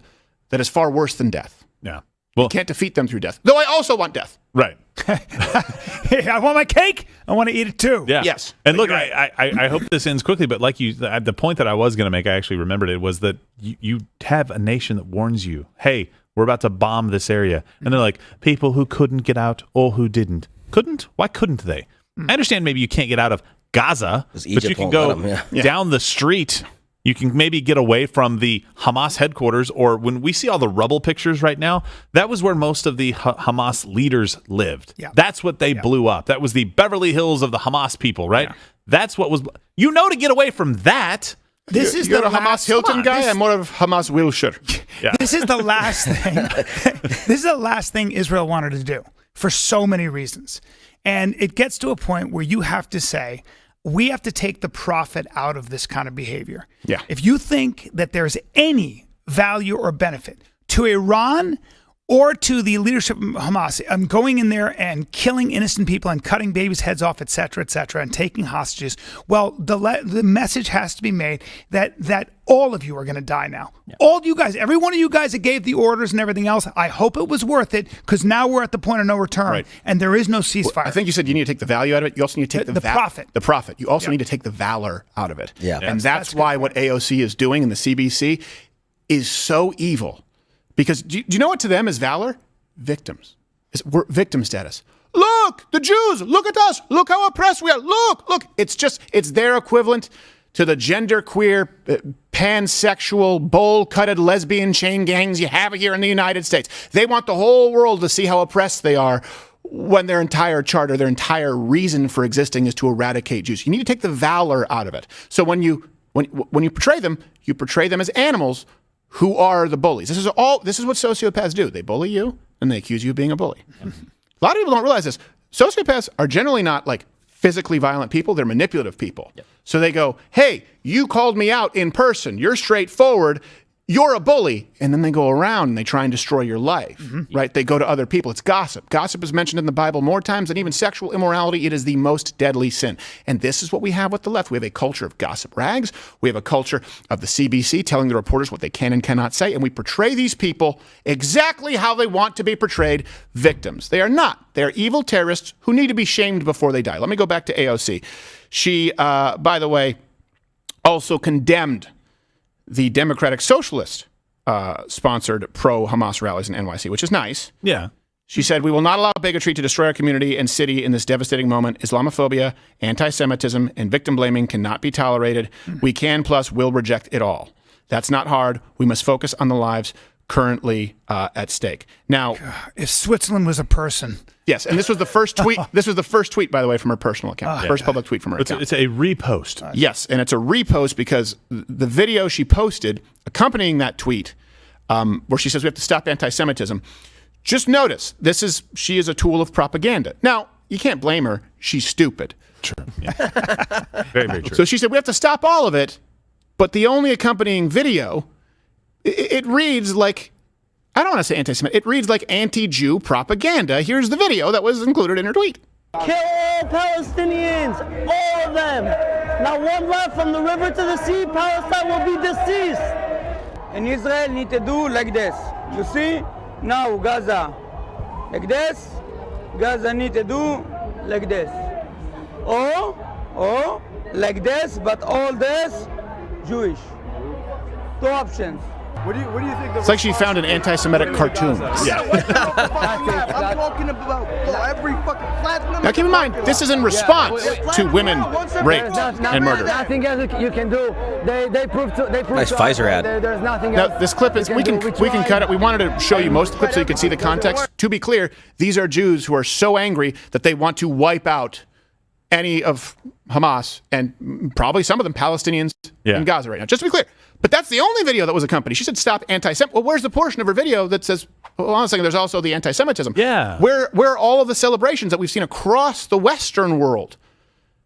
that is far worse than death. Yeah. Well, you can't defeat them through death. Though I also want death. Right. Hey, I want my cake. I want to eat it too. Yeah. Yes. And look, I hope this ends quickly, but like the point that I was going to make, I actually remembered it, was that you have a nation that warns you, hey, we're about to bomb this area. And they're like, people who couldn't get out or who didn't. Couldn't? Why couldn't they? I understand maybe you can't get out of Gaza, but you can go down the street. You can maybe get away from the Hamas headquarters, or when we see all the rubble pictures right now, that was where most of the Hamas leaders lived. Yeah. That's what they blew up. That was the Beverly Hills of the Hamas people, right? Yeah. That's what was, to get away from that. You're a Hamas Hilton guy? I'm more of Hamas Wilshire. Yeah. This is the last thing. This is the last thing Israel wanted to do for so many reasons. And it gets to a point where you have to say, we have to take the profit out of this kind of behavior. Yeah. If you think that there's any value or benefit to Iran or to the leadership of Hamas going in there and killing innocent people and cutting babies' heads off, et cetera, and taking hostages, well, the message has to be made that all of you are going to die now. Yeah. All you guys, every one of you guys that gave the orders and everything else, I hope it was worth it, because now we're at the point of no return, and there is no ceasefire. Well, I think you said you need to take the value out of it. You also need to take the profit. The profit. You also need to take the valor out of it. Yeah. And that's why what AOC is doing in the CBC is so evil. Because do you know what to them is valor? Victims. We're victim status. Look, the Jews, look at us. Look how oppressed we are. Look. It's their equivalent to the genderqueer, pansexual, bowl-cutted lesbian chain gangs you have here in the United States. They want the whole world to see how oppressed they are when their entire charter, their entire reason for existing is to eradicate Jews. You need to take the valor out of it. So when you portray them as animals who are the bullies. This is what sociopaths do. They bully you and they accuse you of being a bully. A lot of people don't realize this. Sociopaths are generally not like physically violent people. They're manipulative people. Yep. So they go, hey, you called me out in person. You're straightforward. You're a bully. And then they go around and they try and destroy your life, right? They go to other people. It's gossip. Gossip is mentioned in the Bible more times than even sexual immorality. It is the most deadly sin. And this is what we have with the left. We have a culture of gossip rags. We have a culture of the CBC telling the reporters what they can and cannot say. And we portray these people exactly how they want to be portrayed, victims. They are not. They are evil terrorists who need to be shamed before they die. Let me go back to AOC. She, by the way, also condemned the Democratic Socialist sponsored pro-Hamas rallies in NYC, which is nice. Yeah. She said, "We will not allow bigotry to destroy our community and city in this devastating moment. Islamophobia, anti-Semitism, and victim blaming cannot be tolerated. We can plus will reject it all. That's not hard. We must focus on the lives currently at stake." Now, if Switzerland was a person. Yes, and this was the first tweet. This was the first tweet, by the way, from her personal account. First public tweet from her account. It's a repost. Yes, and it's a repost because the video she posted accompanying that tweet, where she says we have to stop anti-Semitism. Just notice, she is a tool of propaganda. Now, you can't blame her. She's stupid. True. Yeah. Very, very true. So she said we have to stop all of it, but the only accompanying video, it reads like, I don't want to say anti-Semitic, it reads like anti-Jew propaganda. Here's the video that was included in her tweet. Kill all Palestinians, all of them. Not one left from the river to the sea. Palestine will be deceased. And Israel need to do like this. You see? Now Gaza, like this. Gaza need to do like this. Or like this, but all this Jewish. Two options. What do you think? It's like she found an anti-Semitic cartoon. Yeah. I'm talking about every fucking flat. Now keep in mind, this is in response to women raped and murdered. Nothing else you can do. They proved. Nice Pfizer ad. There's nothing Now, else. this clip is we can cut it. We wanted to show you most of the clip so you could see the context. To be clear, these are Jews who are so angry that they want to wipe out any of Hamas and probably some of them Palestinians in Gaza right now. Just to be clear. But that's the only video that was accompanied. She said stop anti-Semitism. Well, where's the portion of her video that says, hold on a second, there's also the anti-Semitism? Yeah. Where are all of the celebrations that we've seen across the Western world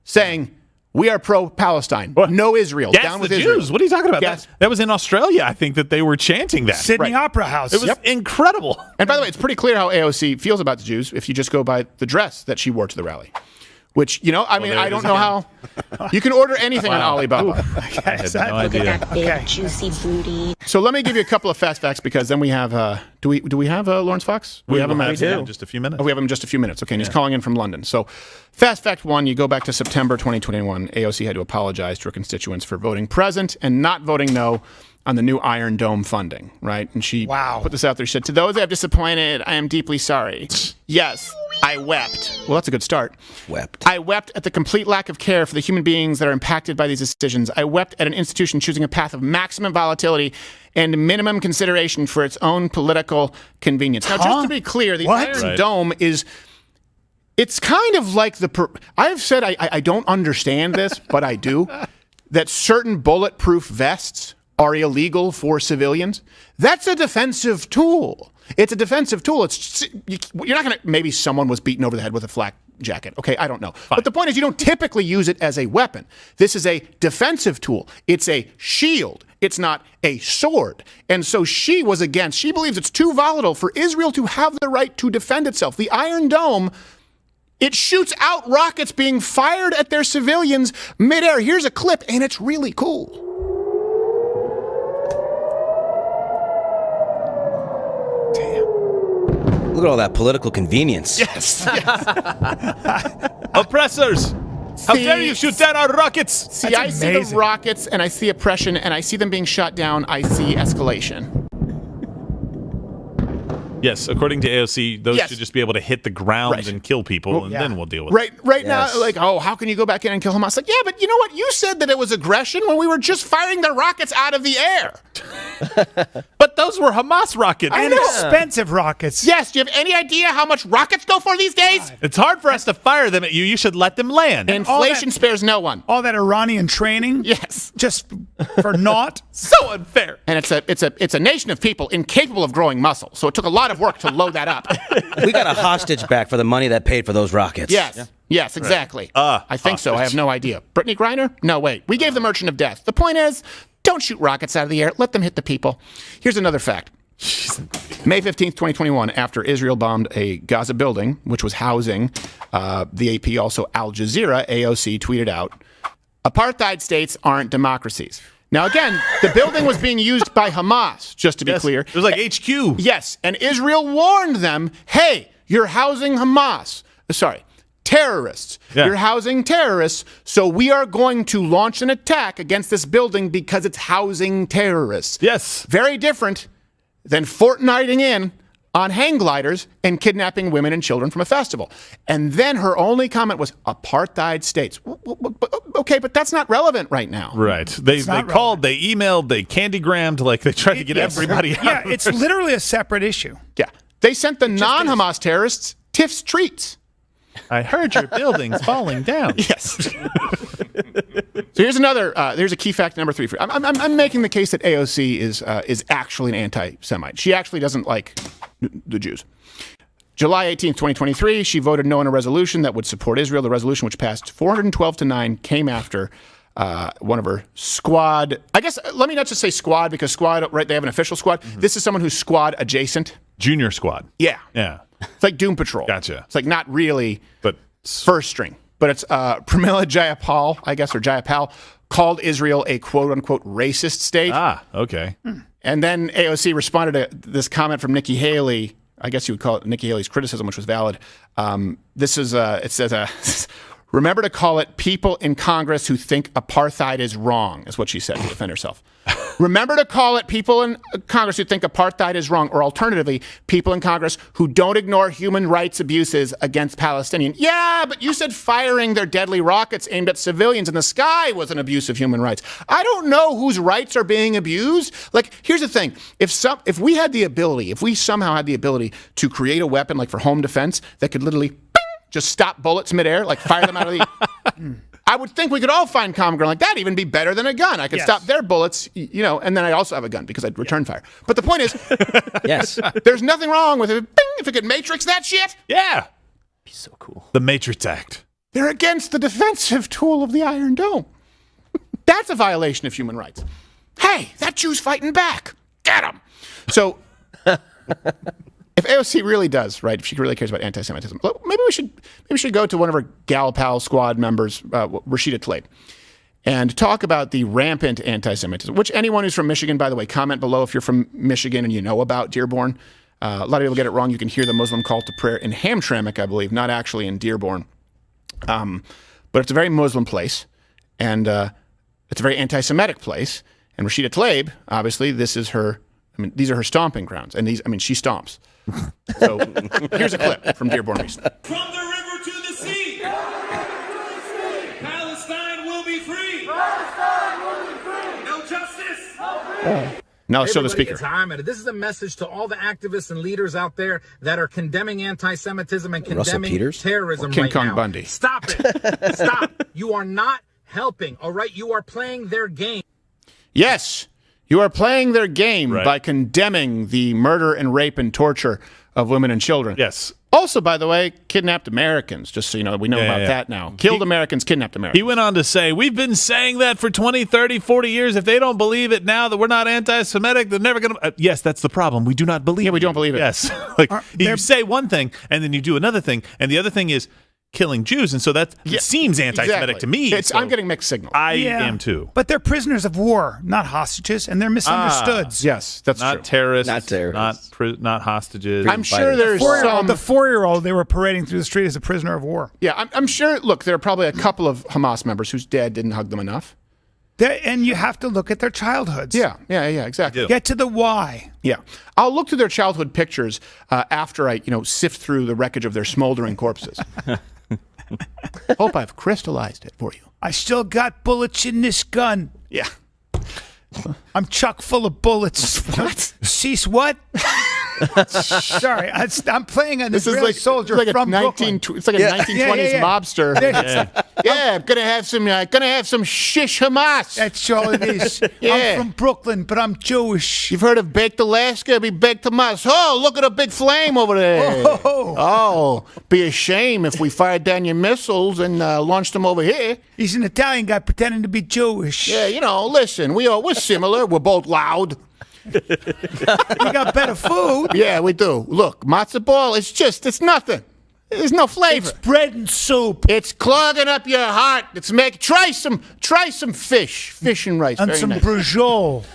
saying, we are pro-Palestine, no Israel, down with the Israel. Jews. What are you talking about? Yes. That was in Australia, I think, that they were chanting that. Sydney Opera House. It was incredible. And by the way, it's pretty clear how AOC feels about the Jews if you just go by the dress that she wore to the rally. Which, I don't know how. You can order anything on Alibaba. I had no idea. Big, juicy booty. So let me give you a couple of fast facts because then we have, do we have Laurence Fox? We have him in just a few minutes. Oh, we have him in just a few minutes. Okay, and he's calling in from London. So fast fact one, you go back to September 2021. AOC had to apologize to her constituents for voting present and not voting no on the new Iron Dome funding, right? And she put this out there. She said, "To those I have disappointed, I am deeply sorry. Yes, I wept." Well, that's a good start. Wept. I wept at the complete lack of care for the human beings that are impacted by these decisions. I wept at an institution choosing a path of maximum volatility and minimum consideration for its own political convenience. Now, just to be clear, the Iron Dome is... It's kind of like I've said I don't understand this, but I do, that certain bulletproof vests are illegal for civilians. That's a defensive tool. It's a defensive tool. You're not going to, maybe someone was beaten over the head with a flak jacket. Okay, I don't know. Fine. But the point is you don't typically use it as a weapon. This is a defensive tool. It's a shield. It's not a sword. And so she believes it's too volatile for Israel to have the right to defend itself. The Iron Dome, it shoots out rockets being fired at their civilians midair. Here's a clip, and it's really cool. Look at all that political convenience. Yes. Oppressors! How dare you shoot down our rockets? See, I see the rockets, and I see oppression, and I see them being shot down. I see escalation. Yes, according to AOC, those should just be able to hit the ground and kill people, and then we'll deal with it. Right now, how can you go back in and kill Hamas? Like, yeah, but you know what? You said that it was aggression when we were just firing the rockets out of the air. But those were Hamas rockets. And expensive rockets. Yes, do you have any idea how much rockets go for these days? It's hard for us to fire them at you. You should let them land. Inflation spares no one. All that Iranian training? Yes. Just for naught? So unfair. And it's a nation of people incapable of growing muscle. So it took a lot of work to load that up. We got a hostage back for the money that paid for those rockets. Yes. Yes, exactly. I think so. I have no idea. Brittany Griner? No, wait. We gave the Merchant of Death. The point is, don't shoot rockets out of the air. Let them hit the people. Here's another fact. May 15th, 2021, after Israel bombed a Gaza building, which was housing the AP, also Al Jazeera, AOC tweeted out, "Apartheid states aren't democracies." Now, again, the building was being used by Hamas, just to be clear. It was like HQ. Yes, and Israel warned them, hey, you're housing Hamas. Sorry, terrorists. Yeah. You're housing terrorists, so we are going to launch an attack against this building because it's housing terrorists. Yes. Very different than Fortniting in on hang gliders and kidnapping women and children from a festival. And then her only comment was apartheid states. Okay, but that's not relevant right now. Right. They called, they emailed, they candygrammed, like they tried to get everybody out. Yeah, it's literally a separate issue. Yeah. They sent the non-Hamas terrorists Tiff's treats. I heard your building's falling down. Yes. So here's a key fact number 3 for you. I'm making the case that AOC is actually an anti-Semite. She actually doesn't like the Jews. July 18th, 2023, she voted no on a resolution that would support Israel. The resolution, which passed 412-9, came after one of her squad. I guess, let me not just say squad, because squad, right, they have an official squad. Mm-hmm. This is someone who's squad adjacent. Junior squad. Yeah. Yeah. It's like Doom Patrol. Gotcha. It's like not really but first string. But it's Pramila Jayapal, I guess, or Jayapal, called Israel a quote-unquote racist state. Ah, okay. And then AOC responded to this comment from Nikki Haley. I guess you would call it Nikki Haley's criticism, which was valid. This is, it says, remember to call it people in Congress who think apartheid is wrong, is what she said to defend herself. Remember to call it people in Congress who think apartheid is wrong, or alternatively, people in Congress who don't ignore human rights abuses against Palestinians. Yeah, but you said firing their deadly rockets aimed at civilians in the sky was an abuse of human rights. I don't know whose rights are being abused. Like, here's the thing. If we somehow had the ability to create a weapon, like for home defense, that could literally just stop bullets midair, like fire them out of the... I would think we could all find common ground like that, even be better than a gun. I could stop their bullets, and then I also have a gun because I'd return fire. But the point is, yes, there's nothing wrong with it. Bing, if it could matrix that shit. Yeah. Be so cool. The Matrix Act. They're against the defensive tool of the Iron Dome. That's a violation of human rights. Hey, that Jew's fighting back. Get him. So... if AOC really does, right, if she really cares about anti-Semitism, maybe we should go to one of her gal pal squad members, Rashida Tlaib, and talk about the rampant anti-Semitism, which anyone who's from Michigan, by the way, comment below if you're from Michigan and you know about Dearborn. A lot of people get it wrong. You can hear the Muslim call to prayer in Hamtramck, I believe, not actually in Dearborn. But it's a very Muslim place, and it's a very anti-Semitic place. And Rashida Tlaib, obviously, these are her stomping grounds. And she stomps. So here's a clip from Dearborn recently. From the river to the sea, Palestine will be free. No justice. Now show the speaker. This is a message to all the activists and leaders out there that are condemning anti-Semitism and condemning terrorism King right Kong now. Bundy. Stop it. Stop. You are not helping, all right? You are playing their game. Yes. You are playing their game by condemning the murder and rape and torture of women and children. Yes. Also, by the way, kidnapped Americans, just so you know, we know about that now. Killed Americans, kidnapped Americans. He went on to say, we've been saying that for 20, 30, 40 years. If they don't believe it now that we're not anti-Semitic, they're never going to... yes, that's the problem. We do not believe it. Yeah, we don't believe it. Yes. You say one thing, and then you do another thing, and the other thing is killing Jews, and so that seems anti-Semitic to me. I'm getting mixed signals. I am too. But they're prisoners of war, not hostages, and they're misunderstood. Yes, that's not true. Terrorists, not terrorists, not hostages. I'm sure there's the 4-year-old they were parading through the street as a prisoner of war. Yeah, I'm sure. Look, there are probably a couple of Hamas members whose dad didn't hug them enough. And you have to look at their childhoods. Yeah, exactly. Get to the why. Yeah, I'll look through their childhood pictures after I, sift through the wreckage of their smoldering corpses. Hope I've crystallized it for you. I still got bullets in this gun. Yeah. I'm chock full of bullets. What? Cease what? Sorry, I'm playing an Israeli soldier from Brooklyn. It's like a 1920s mobster. I'm gonna have some shish Hamas. That's all it is. I'm from Brooklyn, but I'm Jewish. You've heard of baked Alaska? Be baked Hamas. Oh, look at a big flame over there. Oh, be a shame if we fired down your missiles and launched them over here. He's an Italian guy pretending to be Jewish. Yeah, listen, we're similar. We're both loud. We got better food. Yeah, we do. Look, matzo ball, it's nothing. There's no flavor. It's bread and soup. It's clogging up your heart. Try some fish and rice. And Very some nice. brujol.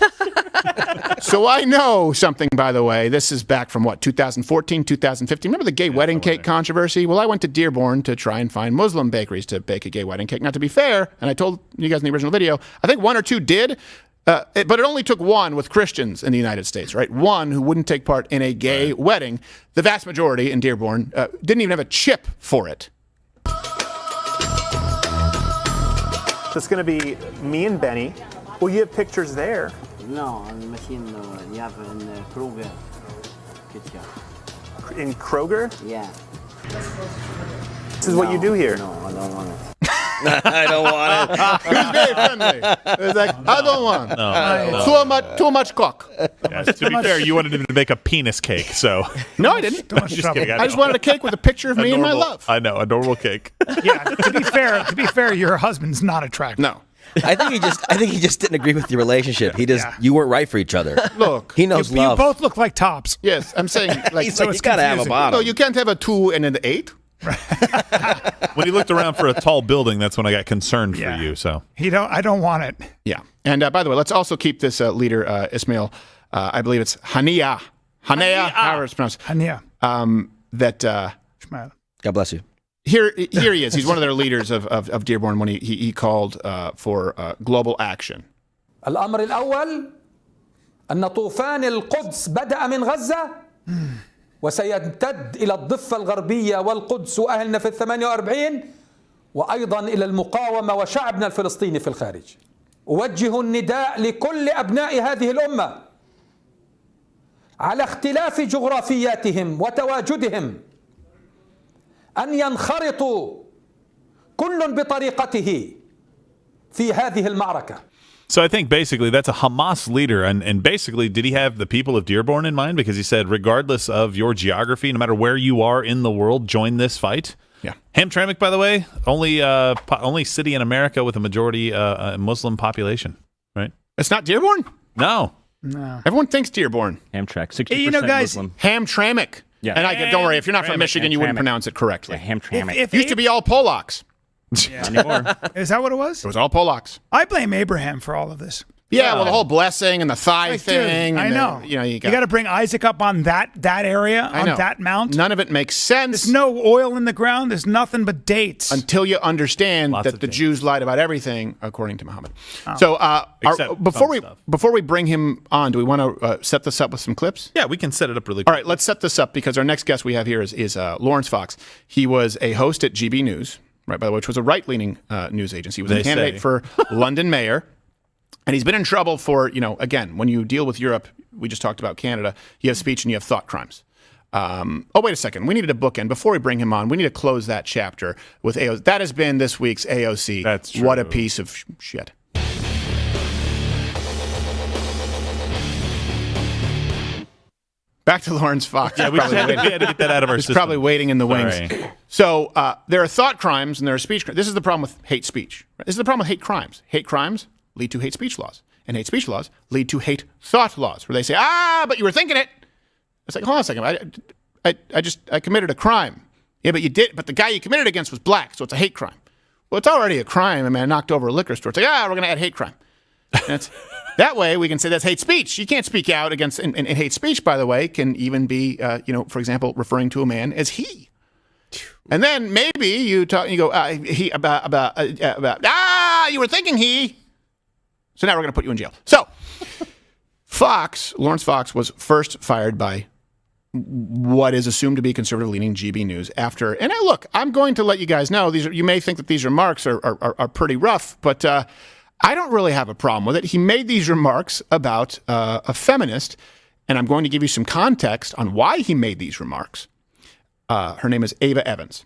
So I know something, by the way. This is back from 2014, 2015. Remember the gay wedding cake controversy? Well, I went to Dearborn to try and find Muslim bakeries to bake a gay wedding cake. Now, to be fair, and I told you guys in the original video, I think one or two did. But it only took one with Christians in the United States, right? One who wouldn't take part in a gay wedding. The vast majority in Dearborn didn't even have a chip for it. So it's going to be me and Benny. Well, you have pictures there. No, the machine you have in Kroger. In Kroger? Yeah. This is what you do here. No, I don't want it. I don't want it. He was very friendly. He was like, I don't want. No. Too much cock. Yeah, to be fair, you wanted him to make a penis cake, so. No, I didn't. Just kidding. I just wanted a cake with a picture of me and my love. I know, a normal cake. Yeah, to be fair, your husband's not attractive. No. I think he just didn't agree with your relationship. You weren't right for each other. Look, he knows you love. both look like tops. Yes, I'm saying like He's like, you gotta have a bottom. No, you can't have a 2 and an 8. When he looked around for a tall building, that's when I got concerned for you. So I don't want it. Yeah, and by the way, let's also keep this leader Ismail. I believe it's Hania, however it's pronounced. Hania. God bless you. Here he is. He's one of their leaders of Dearborn when he called for global action. الأمر الأول أن طوفان القدس بدأ من غزة وسيمتد إلى الضفة الغربية والقدس وأهلنا في 48 وأيضا إلى المقاومة وشعبنا الفلسطيني في الخارج. أوجه النداء لكل أبناء هذه الأمة على اختلاف جغرافياتهم وتواجدهم أن ينخرطوا كل بطريقته في هذه المعركة. So I think basically that's a Hamas leader. And basically, did he have the people of Dearborn in mind? Because he said, regardless of your geography, no matter where you are in the world, join this fight. Yeah. Hamtramck, by the way, only city in America with a majority Muslim population, right? It's not Dearborn? No. Everyone thinks Dearborn. Hamtramck, 60% You know, guys, Muslim. Hamtramck. Yeah. And don't worry, if you're not from Michigan, you wouldn't pronounce it correctly. Yeah, Hamtramck. If Used to be all Polacks. Anymore. Is that what it was? It was all Polacks. I blame Abraham for all of this. Yeah, well, the whole blessing and the thigh Like, thing. dude, I and know. You got to bring Isaac up on that area, I on know. that mount. None of it makes sense. There's no oil in the ground. There's nothing but dates. Until you understand Lots that of the dates. Jews lied about everything, according to Muhammad. Oh. So Except before we bring him on, do we want to set this up with some clips? Yeah, we can set it up really quick. All right, let's set this up because our next guest we have here is Laurence Fox. He was a host at GB News, right, by the way, which was a right-leaning news agency. He was a candidate for London mayor. And he's been in trouble for, again, when you deal with Europe, we just talked about Canada, you have speech and you have thought crimes. Wait a second. We needed a bookend. Before we bring him on, we need to close that chapter with AOC. That has been this week's AOC. That's true. What a piece of shit. Back to Laurence Fox. Yeah, we had to get that out of our system. He's probably waiting in the wings. Sorry. So there are thought crimes and there are speech crimes. This is the problem with hate speech. This is the problem with hate crimes. Hate crimes lead to hate speech laws. And hate speech laws lead to hate thought laws, where they say, but you were thinking it. It's like, hold on a second. I committed a crime. Yeah, but you did. But the guy you committed against was black, so it's a hate crime. Well, it's already a crime. I mean, I knocked over a liquor store. It's like, we're going to add hate crime. And that way, we can say that's hate speech. You can't speak out against, and hate speech, by the way, can even be, for example, referring to a man as he. And then maybe you go, he about you were thinking he. So now we're going to put you in jail. So Laurence Fox was first fired by what is assumed to be conservative-leaning GB News after. And look, I'm going to let you guys know you may think that these remarks are pretty rough, but I don't really have a problem with it. He made these remarks about a feminist, and I'm going to give you some context on why he made these remarks. Her name is Ava Evans.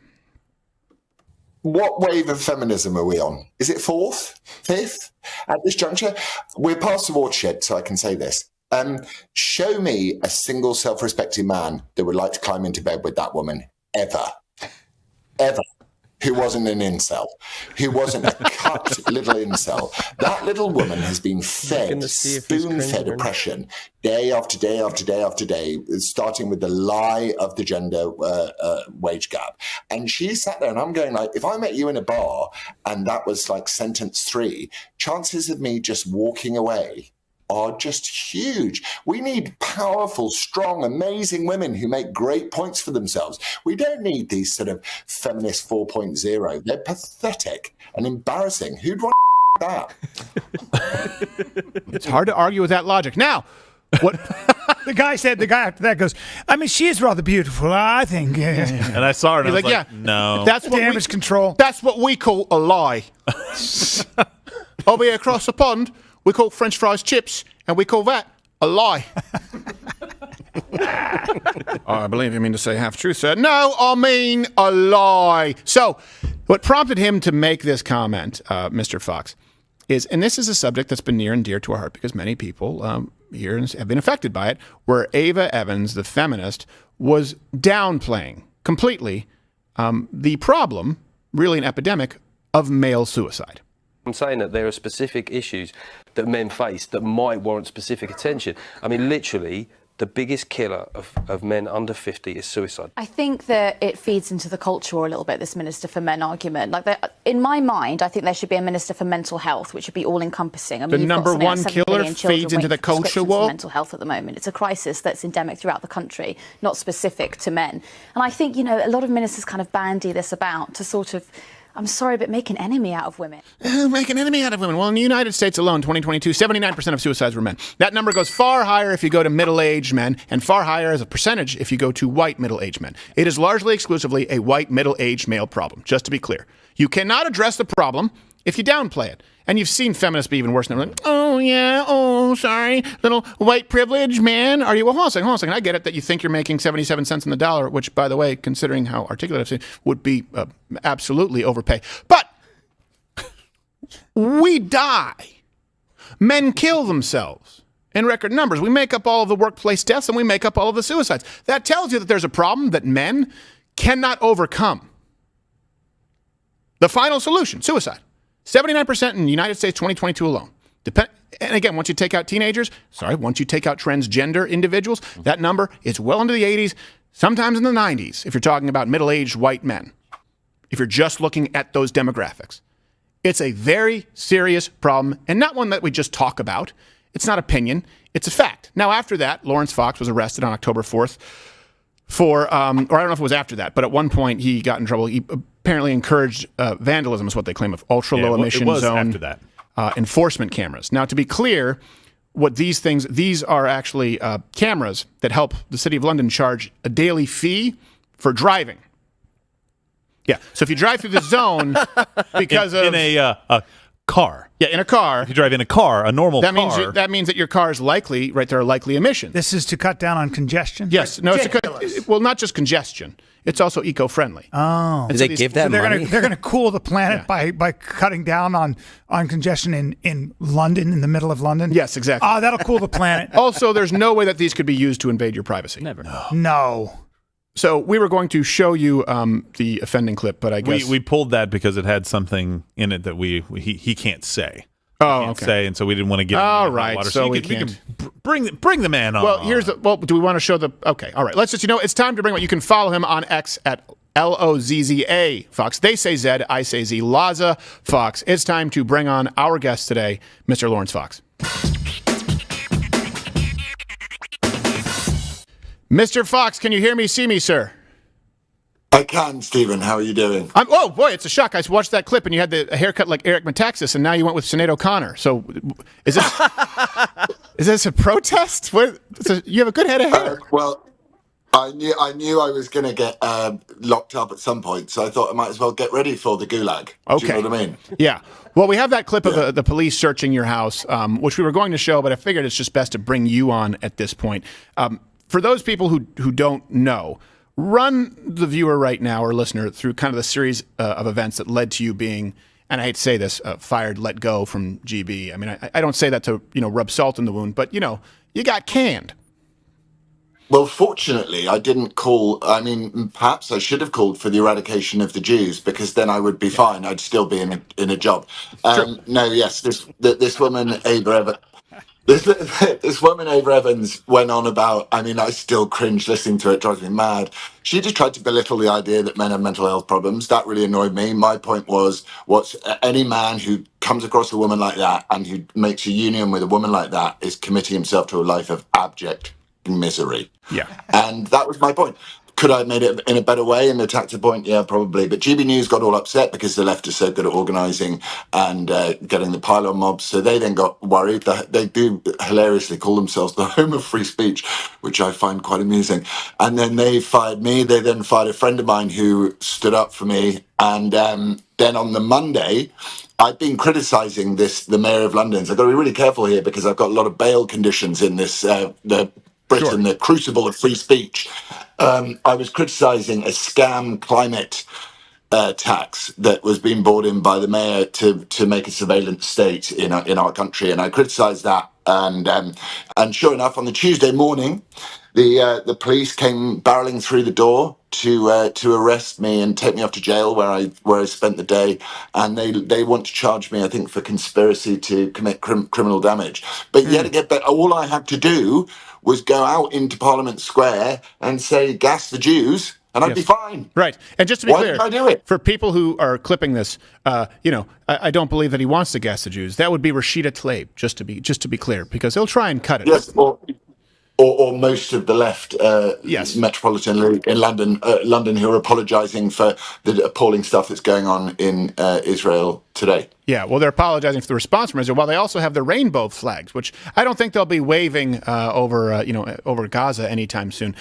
What wave of feminism are we on? Is it fourth, fifth at this juncture? We're past the watershed, so I can say this. Show me a single self-respecting man that would like to climb into bed with that woman ever, who wasn't an incel, who wasn't a fucked little incel. That little woman has been fed, spoon-fed oppression day after day after day after day, starting with the lie of the gender wage gap. And she sat there and I'm going like, if I met you in a bar and that was like sentence 3, chances of me just walking away are just huge. We need powerful, strong, amazing women who make great points for themselves. We don't need these sort of feminist 4.0. They're pathetic and embarrassing. Who'd want that? It's hard to argue with that logic. Now, what the guy after that goes, I mean, she is rather beautiful, I think. And I saw her and I was like, yeah, no. That's what damage control. That's what we call a lie. Over here across the pond, we call French fries chips, and we call that a lie. I believe you mean to say half-truth, sir. No, I mean a lie. So what prompted him to make this comment, Mr. Fox, is, and this is a subject that's been near and dear to our heart because many people here have been affected by it, where Ava Evans, the feminist, was downplaying completely the problem, really an epidemic, of male suicide. I'm saying that there are specific issues that men face that might warrant specific attention. I mean, literally, the biggest killer of men under 50 is suicide. I think that it feeds into the culture a little bit, this Minister for Men argument. Like, in my mind, I think there should be a Minister for Mental Health, which would be all-encompassing. I mean, the number one killer feeds into the culture war. Mental health at the moment. It's a crisis that's endemic throughout the country, not specific to men. And I think, you know, a lot of ministers kind of bandy this about to sort of, I'm sorry, but make an enemy out of women. Make an enemy out of women. Well, in the United States alone, 2022, 79% of suicides were men. That number goes far higher if you go to middle-aged men, and far higher as a percentage if you go to white middle-aged men. It is largely exclusively a white middle-aged male problem, just to be clear. You cannot address the problem if you downplay it. And you've seen feminists be even worse than like, oh, yeah, oh, sorry, little white privilege, man. Are you? Well, hold on a second. I get it that you think you're making 77 cents on the dollar, which, by the way, considering how articulate I've seen, would be absolutely overpay. But we die. Men kill themselves in record numbers. We make up all of the workplace deaths and we make up all of the suicides. That tells you that there's a problem that men cannot overcome. The final solution, suicide. 79% in the United States, 2022 alone. And again, once you take out once you take out transgender individuals, that number is well into the 80s, sometimes in the 90s, if you're talking about middle-aged white men, if you're just looking at those demographics. It's a very serious problem, and not one that we just talk about. It's not opinion. It's a fact. Now, after that, Laurence Fox was arrested on October 4th for, or I don't know if it was after that, but at one point he got in trouble. He apparently encouraged vandalism, is what they claim, of ultra-low emission zone after that. Enforcement cameras. Now, to be clear, what these are actually cameras that help the City of London charge a daily fee for driving. Yeah, so if you drive through the zone because in a car. Yeah, in a car. If you drive in a car, a normal car. That means that your car is likely, right, there are likely emissions. This is to cut down on congestion? Yes. No, well, not just congestion. It's also eco-friendly. Oh. Do they give that money? They're going to cool the planet by cutting down on congestion in London, in the middle of London? Yes, exactly. Oh, that'll cool the planet. Also, there's no way that these could be used to invade your privacy. Never. No. So we were going to show you the offending clip, but I guess we pulled that because it had something in it that he can't say. Oh, okay. Say, and so we didn't want to get. All right, water. so we can bring the man on. Well, do we want to show the? Okay, all right. Let's just it's time to bring. You can follow him on X at LOZZA Fox. They say Z, I say Z. Laza Fox. It's time to bring on our guest today, Mr. Laurence Fox. Mr. Fox, can you hear me, see me, sir? I can, Stephen. How are you doing? Oh, boy, it's a shock. I watched that clip, and you had the haircut like Eric Metaxas, and now you went with Sinead O'Connor. So is this a protest? You have a good head of hair. Well, I knew I was going to get locked up at some point, so I thought I might as well get ready for the gulag. Okay. Do you know what I mean? Yeah. Well, we have that clip of the police searching your house, which we were going to show, but I figured it's just best to bring you on at this point. For those people who don't know, run the viewer right now or listener through kind of the series of events that led to you being, and I hate to say this, fired, let go from GB. I mean, I don't say that to rub salt in the wound, but you got canned. Well, fortunately, I didn't call. I mean, perhaps I should have called for the eradication of the Jews, because then I would be fine. I'd still be in a job. No, yes, this woman, Ava this woman, Ava Evans, went on about, I mean, I still cringe listening to it, drives me mad. She just tried to belittle the idea that men have mental health problems. That really annoyed me. My point was, any man who comes across a woman like that and who makes a union with a woman like that is committing himself to a life of abject misery. Yeah. And that was my point. Could I have made it in a better way and attacked the point? Yeah, probably. But GB News got all upset because the left is so good at organising and getting the pylon mobs. So they then got worried. They do hilariously call themselves the home of free speech, which I find quite amusing. And then they fired me. They then fired a friend of mine who stood up for me. And then on the Monday, I've been criticising the Mayor of London. So I've got to be really careful here, because I've got a lot of bail conditions in this Britain, the crucible of free speech. I was criticising a scam climate tax that was being brought in by the mayor to make a surveillance state in our country, and I criticised that. And sure enough, on the Tuesday morning, the police came barreling through the door to arrest me and take me off to jail, where I spent the day. And they want to charge me, I think, for conspiracy to commit criminal damage. But yet again, all I had to do was go out into Parliament Square and say, gas the Jews, and I'd be fine. Right. And just to be clear, why did I do it? For people who are clipping this, I don't believe that he wants to gas the Jews. That would be Rashida Tlaib, just to be clear, because he'll try and cut it. Yes, or most of the left metropolitan in London who are apologising for the appalling stuff that's going on in Israel today. Yeah, well, they're apologizing for the response from Israel, while they also have the rainbow flags, which I don't think they'll be waving over Gaza anytime soon.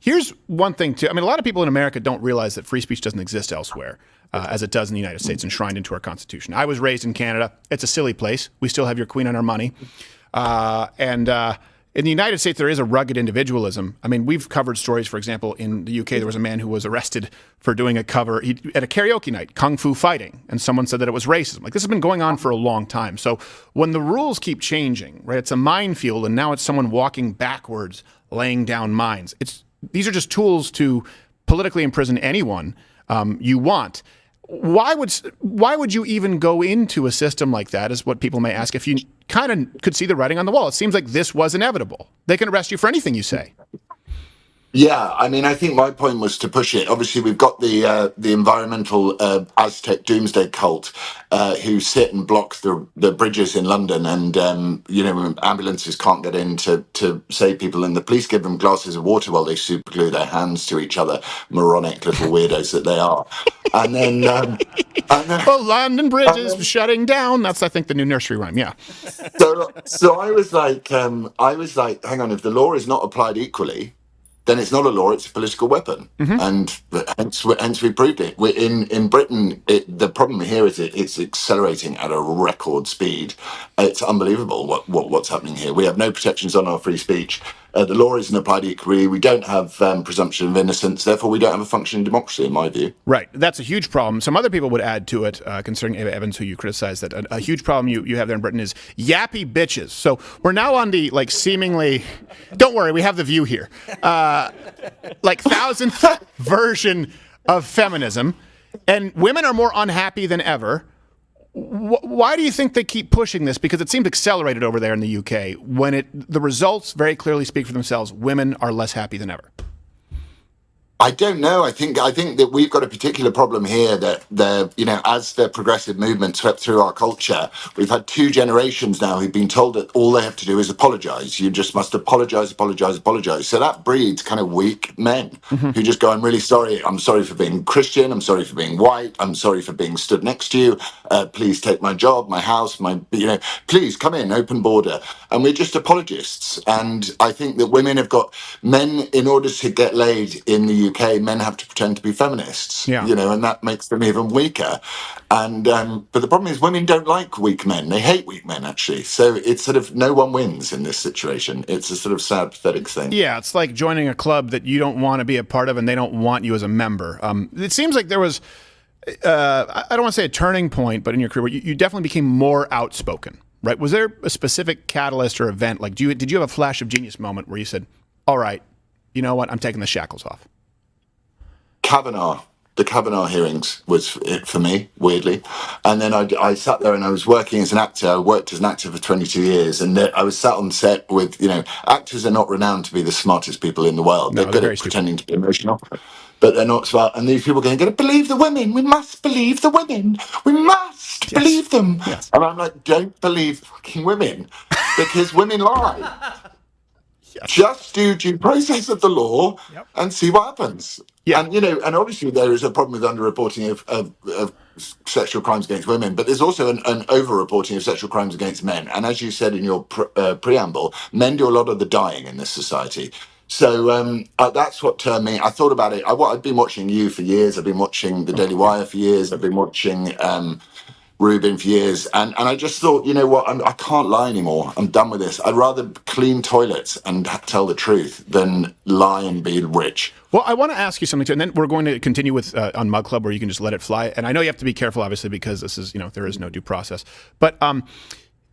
Here's one thing, too. I mean, a lot of people in America don't realize that free speech doesn't exist elsewhere, as it does in the United States, enshrined into our Constitution. I was raised in Canada. It's a silly place. We still have your queen on our money. In the United States, there is a rugged individualism. I mean, we've covered stories, for example, in the UK, there was a man who was arrested for doing a cover at a karaoke night, Kung Fu fighting, and someone said that it was racism. Like, this has been going on for a long time. So when the rules keep changing, right, it's a minefield, and now it's someone walking backwards, laying down mines. These are just tools to politically imprison anyone you want. Why would you even go into a system like that, is what people may ask, if you kind of could see the writing on the wall? It seems like this was inevitable. They can arrest you for anything you say. Yeah, I mean, I think my point was to push it. Obviously, we've got the environmental Aztec doomsday cult who sit and block the bridges in London, and ambulances can't get in to save people, and the police give them glasses of water while they superglue their hands to each other. Moronic little weirdos that they are. And then, well, London Bridge is shutting down. That's, I think, the new nursery rhyme. Yeah. So I was like, hang on, if the law is not applied equally, then it's not a law, it's a political weapon. Mm-hmm. And hence we proved it. In Britain, the problem here is it's accelerating at a record speed. It's unbelievable what's happening here. We have no protections on our free speech. The law isn't applied equally. We don't have presumption of innocence. Therefore, we don't have a functioning democracy, in my view. Right. That's a huge problem. Some other people would add to it, concerning Ava Evans, who you criticized, that a huge problem you have there in Britain is yappy bitches. So we're now on the, seemingly, don't worry, we have the View here, 1,000th version of feminism, and women are more unhappy than ever. Why do you think they keep pushing this? Because it seems accelerated over there in the UK, when the results very clearly speak for themselves. Women are less happy than ever. I don't know. I think that we've got a particular problem here that as the progressive movement swept through our culture, we've had 2 generations now who've been told that all they have to do is apologise. You just must apologise. So that breeds kind of weak men who just go, I'm really sorry. I'm sorry for being Christian. I'm sorry for being white. I'm sorry for being stood next to you. Please take my job, my house, please come in, open border. And we're just apologists. And I think that women have got men, in order to get laid in the UK, men have to pretend to be feminists, and that makes them even weaker. And but the problem is, women don't like weak men. They hate weak men, actually. So it's sort of no one wins in this situation. It's a sort of sad, pathetic thing. Yeah, it's like joining a club that you don't want to be a part of, and they don't want you as a member. It seems like there was, I don't want to say a turning point, but in your career, where you definitely became more outspoken, right? Was there a specific catalyst or event? Did you have a flash of genius moment where you said, all right, you know what, I'm taking the shackles off? The Kavanaugh hearings was it for me, weirdly. And then I sat there and I was working as an actor. I worked as an actor for 22 years. And I was sat on set with, actors are not renowned to be the smartest people in the world. No, they're good at pretending to be emotional, but they're not smart. And these people are going to believe the women. We must believe the women. We must believe them. Yes. And I'm like, don't believe fucking women because women lie. Just do due process of the law and see what happens. Yeah. And, and obviously there is a problem with underreporting of sexual crimes against women, but there's also an over-reporting of sexual crimes against men. And as you said in your preamble, men do a lot of the dying in this society. So that's what turned me. I thought about it. I've been watching you for years. I've been watching The Daily Wire for years. I've been watching Rubin for years, and I just thought, you know what, I can't lie anymore. I'm done with this. I'd rather clean toilets and tell the truth than lie and be rich. Well, I want to ask you something too, and then we're going to continue with on MugClub, where you can just let it fly. And I know you have to be careful, obviously, because this is, there is no due process. But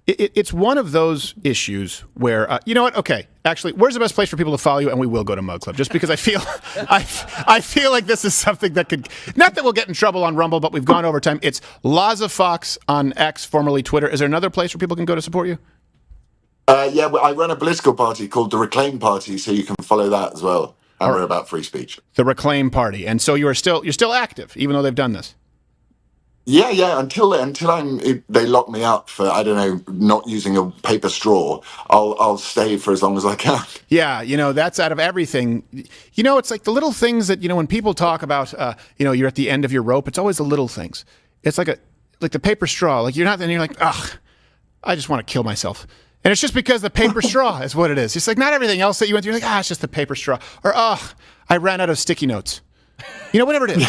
it's one of those issues where, you know what? Okay, actually, where's the best place for people to follow you? And we will go to MugClub, just because I feel I feel like this is something that could, not that we'll get in trouble on Rumble, but we've gone over time. It's Laurence Fox on X, formerly Twitter. Is there another place where people can go to support you? Yeah, well, I run a political party called the Reclaim Party, so you can follow that as well. And we're about free speech. The Reclaim Party, and so you're still active, even though they've done this. Yeah. Until they lock me up for, I don't know, not using a paper straw, I'll stay for as long as I can. Yeah, that's out of everything. It's like the little things that, when people talk about, you're at the end of your rope, it's always the little things. It's like the paper straw. Like you're like, ugh, I just want to kill myself. And it's just because the paper straw is what it is. It's like not everything else that you went through. You're like, it's just the paper straw. Or, I ran out of sticky notes. Whatever it is.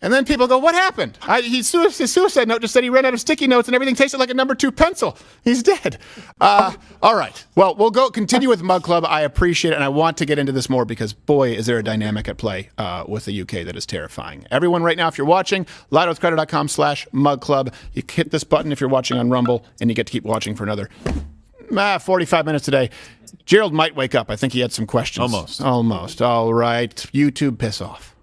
And then people go, what happened? His suicide note just said he ran out of sticky notes and everything tasted like a number 2 pencil. He's dead. All right. Well, we'll continue with MugClub. I appreciate it, and I want to get into this more because, boy, is there a dynamic at play with the UK that is terrifying. Everyone right now, if you're watching, LidoWithCrowder.com/MugClub. You hit this button if you're watching on Rumble, and you get to keep watching for another 45 minutes today. Gerald might wake up. I think he had some questions. Almost. All right. YouTube, piss off.